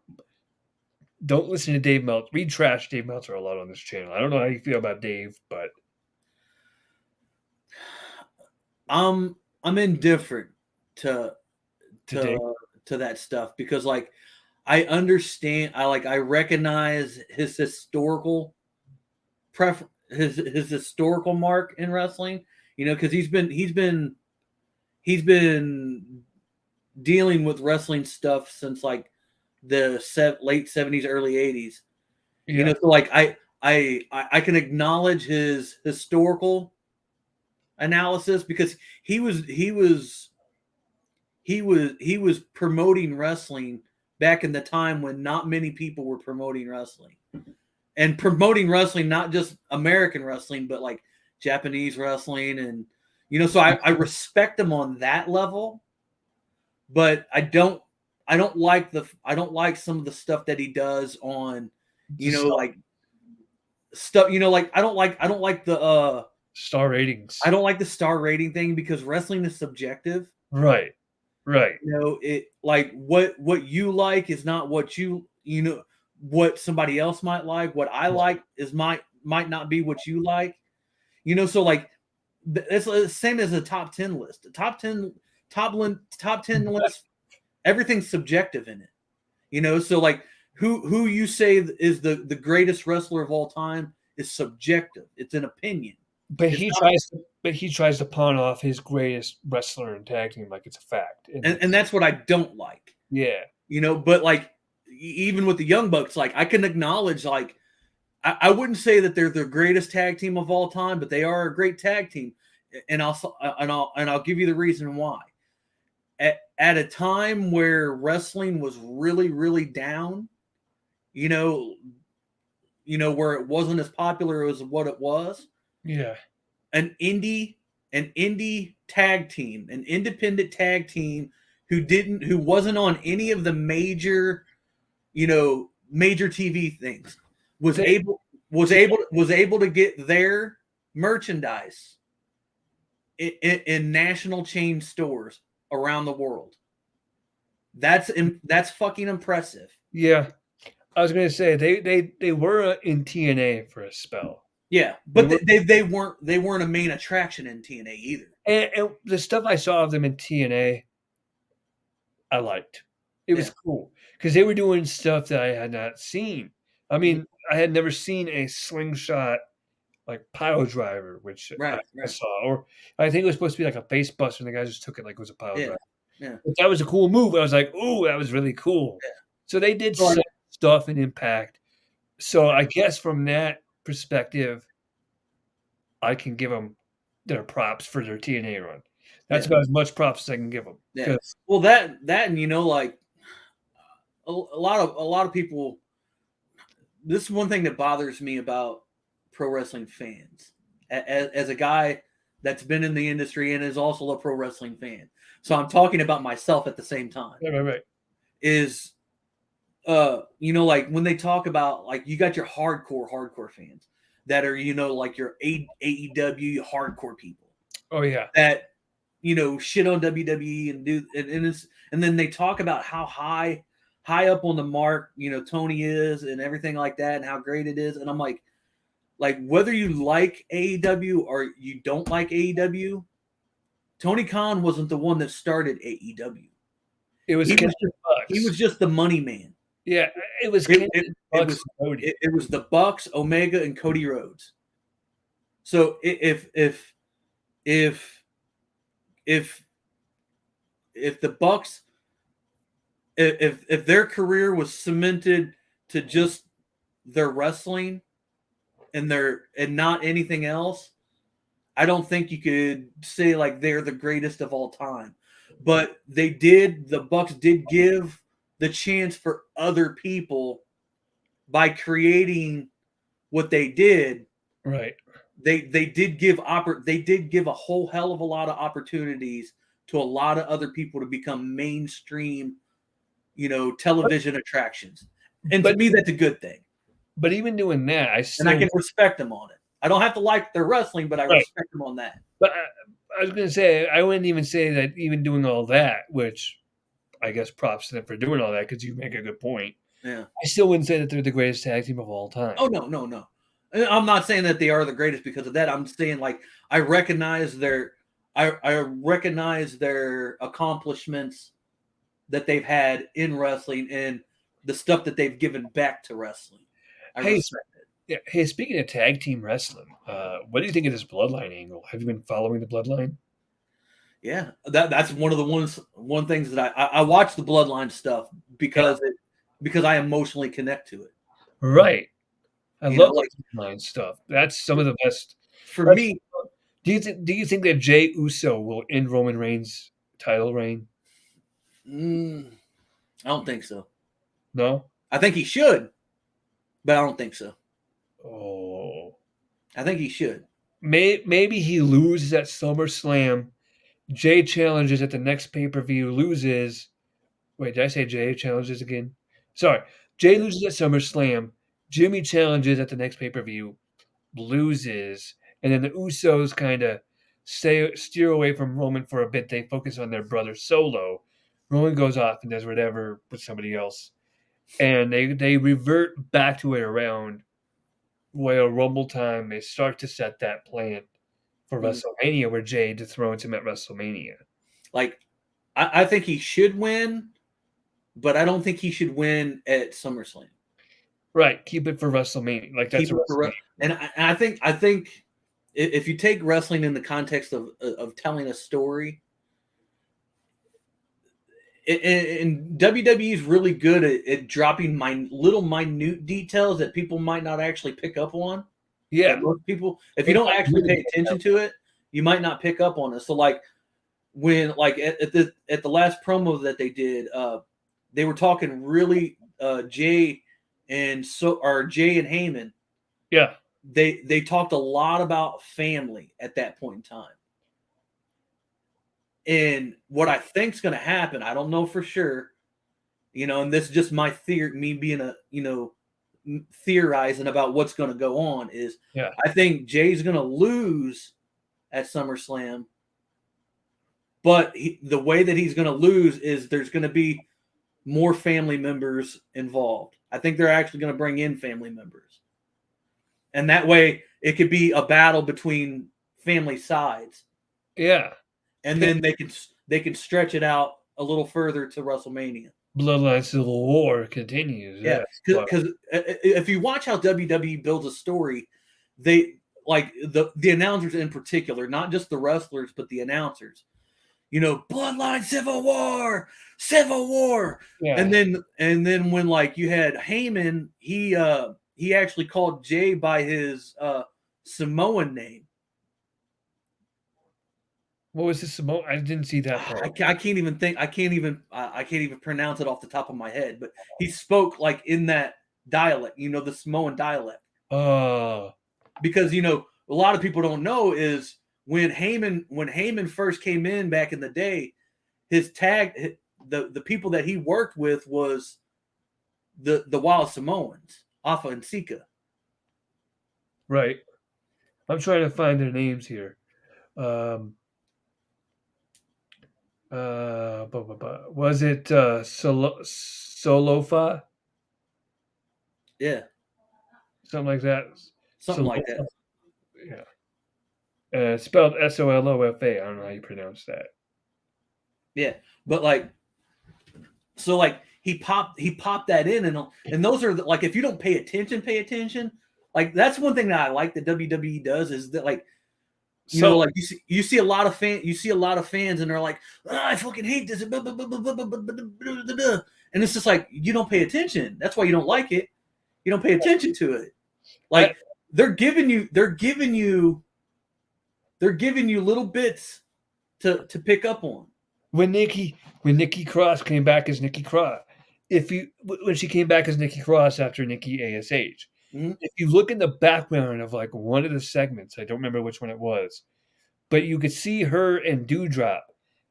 A: don't listen to Dave Meltzer. We trash Dave Meltzer a lot on this channel. I don't know how you feel about Dave, but
B: I'm indifferent to
A: to Dave,
B: to that stuff because like I understand I recognize his historical his historical mark in wrestling, because he's been dealing with wrestling stuff since like the late 70s, early 80s.
A: yeah,
B: So like I can acknowledge his historical analysis because he was promoting wrestling back in the time when not many people were promoting wrestling and promoting wrestling, not just American wrestling, but like Japanese wrestling. And, so I respect him on that level, but I don't like some of the stuff that he does on,
A: just
B: like stuff, like
A: star ratings.
B: I don't like the star rating thing because wrestling is subjective.
A: Right, right.
B: It like what you like is not what somebody else might like. What I like is might not be what you like. So like it's the same as a top 10 list. The top 10 list, everything's subjective in it. So like who you say is the greatest wrestler of all time is subjective. It's an opinion.
A: But
B: It's
A: he
B: not
A: tries to pawn off his greatest wrestler in tag team like it's a fact, and
B: and
A: it's
B: that's what I don't like.
A: yeah,
B: But like even with the Young Bucks, like I can acknowledge like I wouldn't say that they're the greatest tag team of all time, but they are a great tag team, and I'll give you the reason why. At a time where wrestling was really really down, you know, where it wasn't as popular as what it was,
A: yeah.
B: an indie an indie tag team, an independent tag team who wasn't on any of the major TV things was
A: They,
B: able to get their merchandise in national chain stores around the world. That's fucking impressive.
A: yeah. I was gonna say they were in TNA for a spell.
B: Yeah,
A: They
B: but
A: were,
B: they weren't a main attraction in TNA either.
A: and the stuff I saw of them in TNA, I liked. It was
B: Yeah.
A: cool because they were doing stuff that I had not seen. I mean, I had never seen a slingshot like pile driver, which
B: Right,
A: I
B: right.
A: saw, or I think it was supposed to be like a face buster, and the guy just took it like it was a pile
B: Yeah,
A: driver.
B: yeah,
A: But that was a cool move. I was like, "Ooh, that was really cool."
B: yeah.
A: So they did
B: So, like,
A: some stuff in Impact. So I guess from that perspective, I can give them their props for their TNA run. That's
B: yeah,
A: about as much props as I can give them
B: yeah.
A: because
B: Well, that and like a lot of people. This is one thing that bothers me about pro wrestling fans. As a guy that's been in the industry and is also a pro wrestling fan, so I'm talking about myself at the same time.
A: right, right, right.
B: Is like when they talk about like you got your hardcore fans that are like your AEW hardcore people
A: Oh yeah,
B: that shit on WWE and and then they talk about how high up on the mark Tony is and everything like that and how great it is, and I'm like whether you like AEW or you don't like AEW, Tony Khan wasn't the one that started AEW.
A: it was
B: He
A: Ken
B: was just he
A: Bucks.
B: was just the money man.
A: Yeah, it was
B: It
A: Ken
B: it, it
A: Bucks
B: was
A: and Cody.
B: it was the Bucks, Omega, and Cody Rhodes. So if if if the Bucks if their career was cemented to just their wrestling and not anything else, I don't think you could say like they're the greatest of all time. But the Bucks did give the chance for other people by creating what they did.
A: Right.
B: They did give a whole hell of a lot of opportunities to a lot of other people to become mainstream, television attractions. And to
A: But
B: me, that's a good thing.
A: but even doing that, I
B: And I
A: still
B: can respect them on it. I don't have to like their wrestling, but I
A: right.
B: respect them on that.
A: But I was gonna say I wouldn't even say that even doing all that, which I guess props to them for doing all that because you make a good point.
B: Yeah.
A: I still wouldn't say that they're the greatest tag team of all time.
B: Oh no, no, no. I'm not saying that they are the greatest because of that. I'm saying like I recognize I recognize their accomplishments that they've had in wrestling and the stuff that they've given back to wrestling. I
A: Hey,
B: respect it.
A: yeah, hey, speaking of tag team wrestling, what do you think of this bloodline angle? Have you been following the bloodline?
B: Yeah, that's one of the one things that I watch the bloodline stuff
A: Yeah,
B: because I emotionally connect to it.
A: right. I love
B: Like
A: the bloodline stuff. That's some of the best.
B: for
A: That's,
B: me,
A: do you think that Jay Uso will end Roman Reigns' title reign?
B: mm, I don't think so.
A: No.
B: I think he should, but I don't think so.
A: Oh,
B: I think he should.
A: maybe he loses at SummerSlam. Jay challenges at the next pay per view, loses. Wait, did I say Jay challenges again? Sorry. Jay
B: Yeah.
A: loses at SummerSlam. Jimmy challenges at the next pay per view, loses. And then the Usos kind of steer away from Roman for a bit. They focus on their brother Solo. Roman goes off and does whatever with somebody else. And they revert back to it around Royal Rumble time. They start to set that plan for
B: Mm.
A: WrestleMania where Jay dethrones him at WrestleMania.
B: Like I think he should win, but I don't think he should win at SummerSlam.
A: Right. Keep it for WrestleMania. Like that's
B: Keep
A: a
B: it for
A: WrestleMania.
B: and I think if you take wrestling in the context of telling a story, and WWE is really good at dropping little minute details that people might not actually pick up on. That
A: Yeah.
B: most people, if you
A: They
B: don't
A: got
B: actually
A: really
B: pay attention to it, you might not pick up on it. So like when like at the last promo that they did, they were talking really Jay Jay and Heyman.
A: yeah.
B: They talked a lot about family at that point in time. And what I think's going to happen, I don't know for sure, and this is just my theory, me being theorizing about what's going to go on is
A: Yeah.
B: I think Jay's going to lose at SummerSlam, but the way that he's going to lose is there's going to be more family members involved. I think they're actually going to bring in family members. And that way it could be a battle between family sides.
A: Yeah.
B: And then they can stretch it out a little further to WrestleMania.
A: Bloodline Civil War continues.
B: Yeah,
A: Yes, but
B: because if you watch how WWE builds a story, they like the announcers in particular, not just the wrestlers, but the announcers. You know, Bloodline Civil War,
A: yeah.
B: and then when like you had Heyman, he actually called Jay by his Samoan name.
A: What was this? I didn't see that part.
B: I can't even think. I can't even pronounce it off the top of my head. But he spoke like in that dialect. You know, the Samoan dialect.
A: Uh,
B: Because a lot of people don't know is when Heyman first came in back in the day, his tag the people that he worked with was the Wild Samoans, Alpha and Sika.
A: right. I'm trying to find their names here. Um, was it Solofa?
B: Yeah,
A: Something like that.
B: something like
A: Solofa.
B: that.
A: Yeah. Spelled Solofa. I don't know how you pronounce that.
B: Yeah, but like so like he popped that in and those are like if you don't pay attention. Like that's one thing that I like that WWE does is that like
A: So
B: like you see a lot of fans and they're like, I fucking hate this, and it's just like you don't pay attention. That's why you don't like it. You don't pay attention to it.
A: I,
B: Like they're giving you little bits to pick up on.
A: when Nikki Cross came back as Nikki Cross, if you when she came back as Nikki Cross after Nikki ASH,
B: Mm-hmm,
A: if you look in the background of like one of the segments, I don't remember which one it was, but you could see her and Dewdrop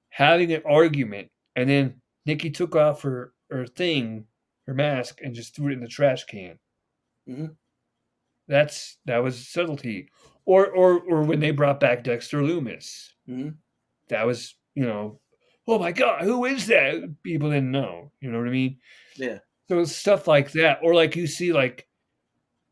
A: having an argument, and then Nikki took off her thing, her mask, and just threw it in the trash can.
B: mm-hmm,
A: That was subtlety. Or when they brought back Dexter Loomis,
B: mm-hmm.
A: that was oh my god, who is that? People didn't know. You know what I mean?
B: Yeah,
A: So it's stuff like that, or like you see like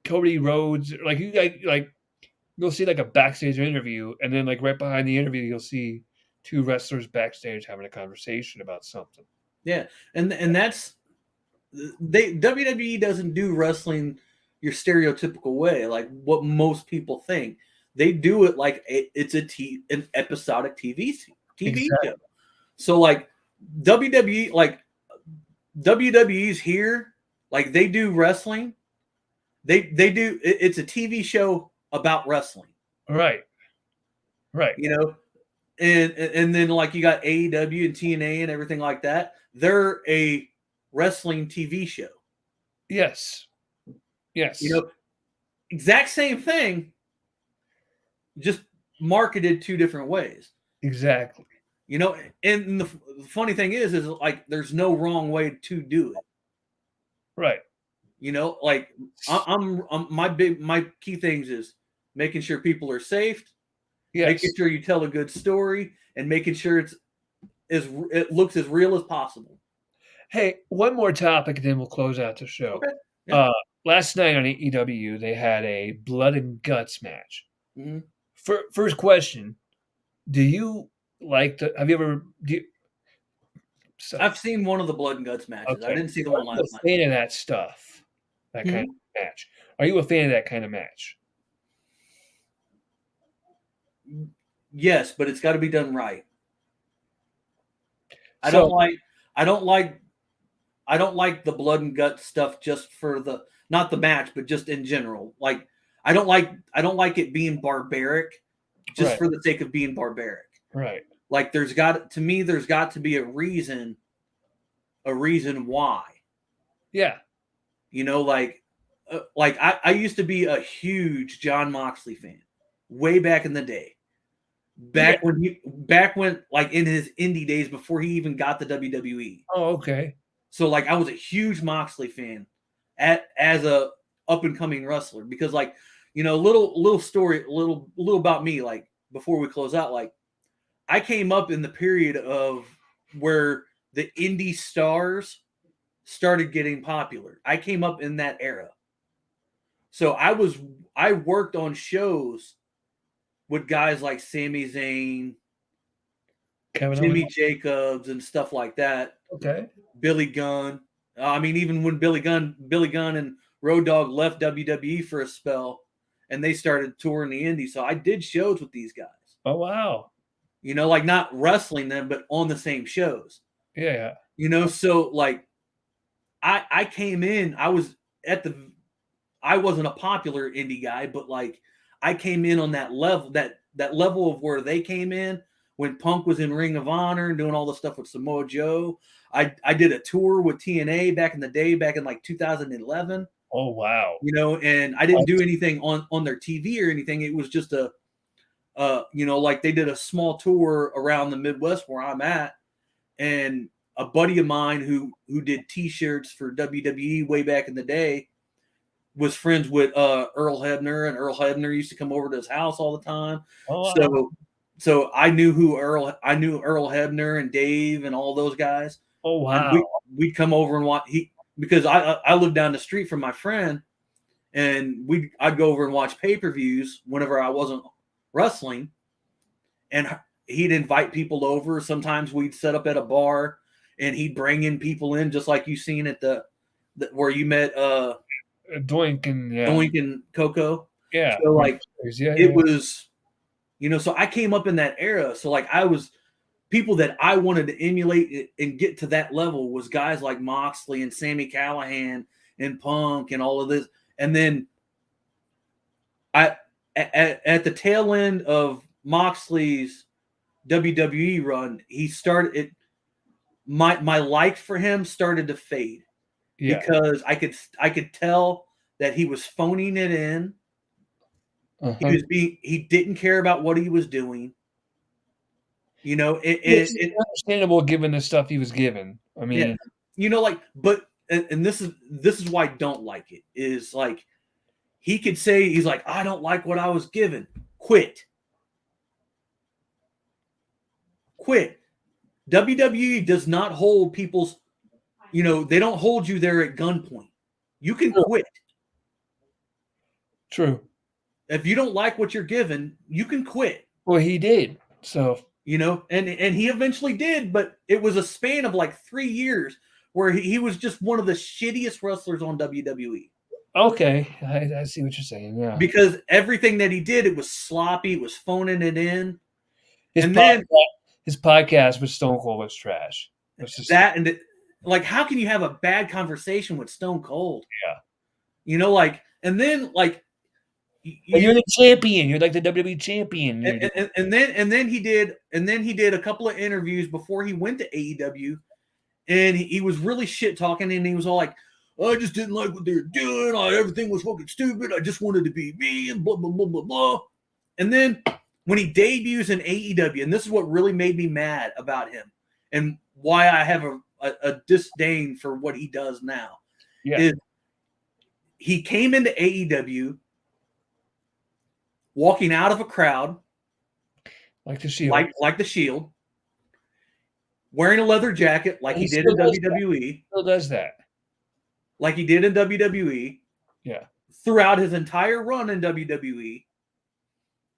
A: Cody Rhodes, like you'll see like a backstage interview, and then like right behind the interview, you'll see two wrestlers backstage having a conversation about something.
B: yeah, and that's they WWE doesn't do wrestling your stereotypical way, like what most people think. They do it like it's an episodic TV show.
A: Exactly.
B: So like WWE, like WWE's here, like they do wrestling. They do it's a TV show about wrestling,
A: Right. Right.
B: you know, and then like you got AEW and TNA and everything like that. They're a wrestling TV show.
A: Yes.
B: You
A: Yes.
B: know, exact same thing, just marketed two different ways.
A: Exactly.
B: You know, and the funny thing is like there's no wrong way to do it.
A: Right.
B: You know, like I'm my key things is making sure people are safe, making
A: Yes.
B: sure you tell a good story, and making sure it looks as real as possible.
A: Hey, one more topic, and then we'll close out the show.
B: Okay. Yeah.
A: Uh, Last night on AEW, they had a blood and guts match.
B: Mm-hmm.
A: First question: Do you like the? Have you ever? Do you, so,
B: I've seen one of the blood and guts matches. I
A: okay.
B: didn't see the
A: Are
B: one
A: you
B: last night.
A: a fan of that stuff? That kind
B: Hmm.
A: of match. Are you a fan of that kind of match?
B: Yes, but it's got to be done right. I don't
A: So
B: like I don't like I don't like the blood and guts stuff just for the not the match, but just in general. Like I don't like it being barbaric just
A: right,
B: for the sake of being barbaric.
A: right,
B: Like there's got to be a reason why.
A: yeah,
B: Like I used to be a huge John Moxley fan way back in the day.
A: yeah.
B: Back when like in his indie days before he even got the WWE.
A: Oh, okay,
B: So like I was a huge Moxley fan as a up and coming wrestler because like little story little about me like before we close out like I came up in the period of where the indie stars started getting popular. I came up in that era. So I worked on shows with guys like Sami Zayn,
A: Kevin Owens.
B: Jimmy Jacobs and stuff like that.
A: Okay.
B: Billy Gunn. I mean, even when Billy Gunn and Road Dogg left WWE for a spell, and they started touring the Indies, so I did shows with these guys.
A: Oh wow.
B: You know, like not wrestling them, but on the same shows.
A: Yeah.
B: You know, so like I came in, I wasn't a popular indie guy, but like I came in on that level, that level of where they came in when Punk was in Ring of Honor and doing all the stuff with Samoa Joe. I did a tour with TNA back in the day, back in like 2011.
A: Oh wow.
B: You know, and I didn't do anything on their TV or anything. It was just you know, like they did a small tour around the Midwest where I'm at, and a buddy of mine who did T-shirts for WWE way back in the day was friends with Earl Hebner, and Earl Hebner used to come over to his house all the time.
A: Oh wow.
B: So I knew Earl Hebner and Dave and all those guys.
A: Oh
B: And
A: wow.
B: we'd come over and watch because I lived down the street from my friend, and I'd go over and watch pay-per-views whenever I wasn't wrestling, and he'd invite people over. Sometimes we'd set up at a bar, and he'd bring in people in just like you seen at the where you met
A: Doink and
B: Doink and Coco.
A: Yeah.
B: So like
A: Yeah.
B: it was, you know, so I came up in that era. So like I was people that I wanted to emulate and get to that level was guys like Moxley and Sami Callihan and Punk and all of this. And then at the tail end of Moxley's WWE run, he started it. My like for him started to fade because I could tell that he was phoning it in. He didn't care about what he was doing. You know,
A: it's understandable given the stuff he was given. I mean,
B: yeah, you know, like, but and this is why I don't like it is like he could say he's like, I don't like what I was given. Quit. WWE does not hold people's, you know, they don't hold you there at gunpoint. You can quit.
A: True.
B: If you don't like what you're given, you can quit.
A: Well, he did. So,
B: you know, and he eventually did, but it was a span of like 3 years where he was just one of the shittiest wrestlers on WWE.
A: Okay, I see what you're saying. Yeah,
B: because everything that he did, it was sloppy. It was phoning it in.
A: His podcast with Stone Cold was trash.
B: Like, how can you have a bad conversation with Stone Cold?
A: Yeah,
B: you know, like, and then like
A: you're the champion. You're like the WWE champion.
B: And then he did a couple of interviews before he went to AEW, and he was really shit talking, and he was all like, I just didn't like what they were doing. Everything was fucking stupid. I just wanted to be me and blah, blah, blah, blah, blah. And then when he debuts in AEW, and this is what really made me mad about him and why I have a disdain for what he does now, is he came into AEW walking out of a crowd
A: like the Shield,
B: like the Shield, wearing a leather jacket like he did in WWE.
A: Still does that.
B: Like he did in WWE.
A: Yeah.
B: Throughout his entire run in WWE.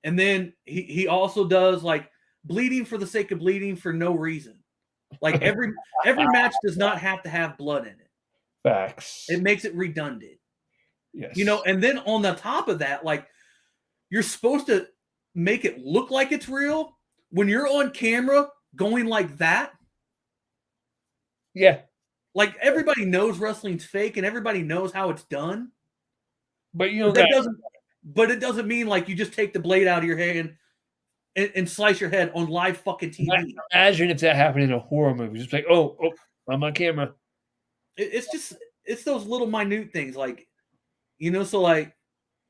B: And then he also does like bleeding for the sake of bleeding for no reason. Like every match does not have to have blood in it.
A: Facts.
B: It makes it redundant.
A: Yes.
B: You know, and then on the top of that, like you're supposed to make it look like it's real when you're on camera going like that.
A: Yeah.
B: Like everybody knows wrestling's fake and everybody knows how it's done.
A: But you know
B: but it doesn't mean like you just take the blade out of your hand and slice your head on live fucking TV.
A: Imagine if that happened in a horror movie. Just like, oh, I'm on camera.
B: It's those little minute things, like, you know, so like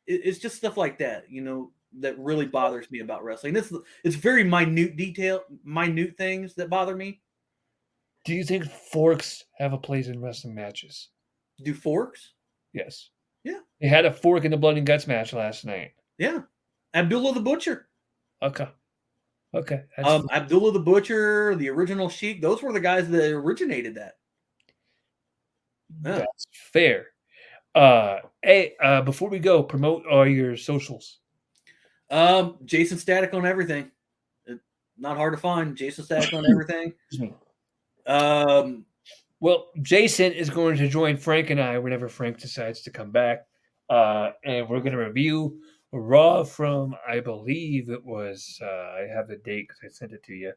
B: it's just stuff like that, you know, that really bothers me about wrestling. It's very minute things that bother me.
A: Do you think forks have a place in wrestling matches?
B: Do forks?
A: Yes.
B: Yeah.
A: They had a fork in the Blood and Guts match last night.
B: Yeah. Abdullah the Butcher.
A: Okay.
B: Abdullah the Butcher, the original Sheik, those were the guys that originated that.
A: Yeah. That's fair. Hey, before we go, promote all your socials.
B: Jaysin Static on everything. not hard to find. Jaysin Static on everything.
A: Excuse me.
B: Um,
A: Well, Jaysin is going to join Frank and I whenever Frank decides to come back, and we're going to review Raw from, I believe it was. I have the date because I sent it to you.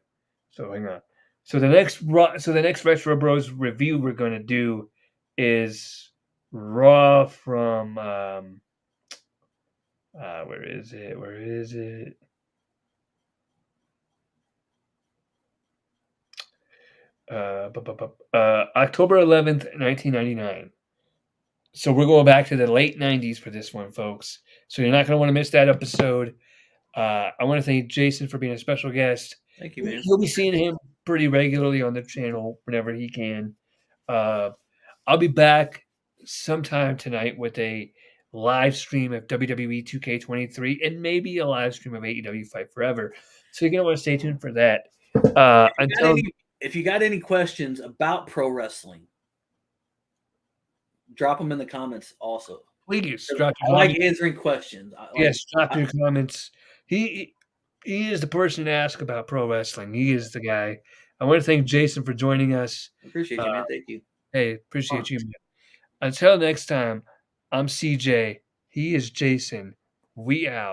A: So hang on. So the next Retro Bros review we're going to do is Raw from. Where is it? Where is it? October 11th, 1999. So we're going back to the late 90s for this one, folks. So you're not going to want to miss that episode. I want to thank Jaysin for being a special guest.
B: thank you, man.
A: You'll be seeing him pretty regularly on the channel whenever he can. Uh, I'll be back sometime tonight with a live stream of WWE 2K23 and maybe a live stream of AEW Fight Forever. So you're going to want to stay tuned for that. Until
B: If you got any questions about pro wrestling, drop them in the comments. Also,
A: please drop
B: I
A: your
B: like
A: comments.
B: answering questions.
A: Yes, drop your comments. He is the person to ask about pro wrestling. He is the guy. I want to thank Jaysin for joining us.
B: Appreciate you, man. Thank you.
A: Hey, appreciate you, man. Until next time, I'm CJ. He is Jaysin. We out.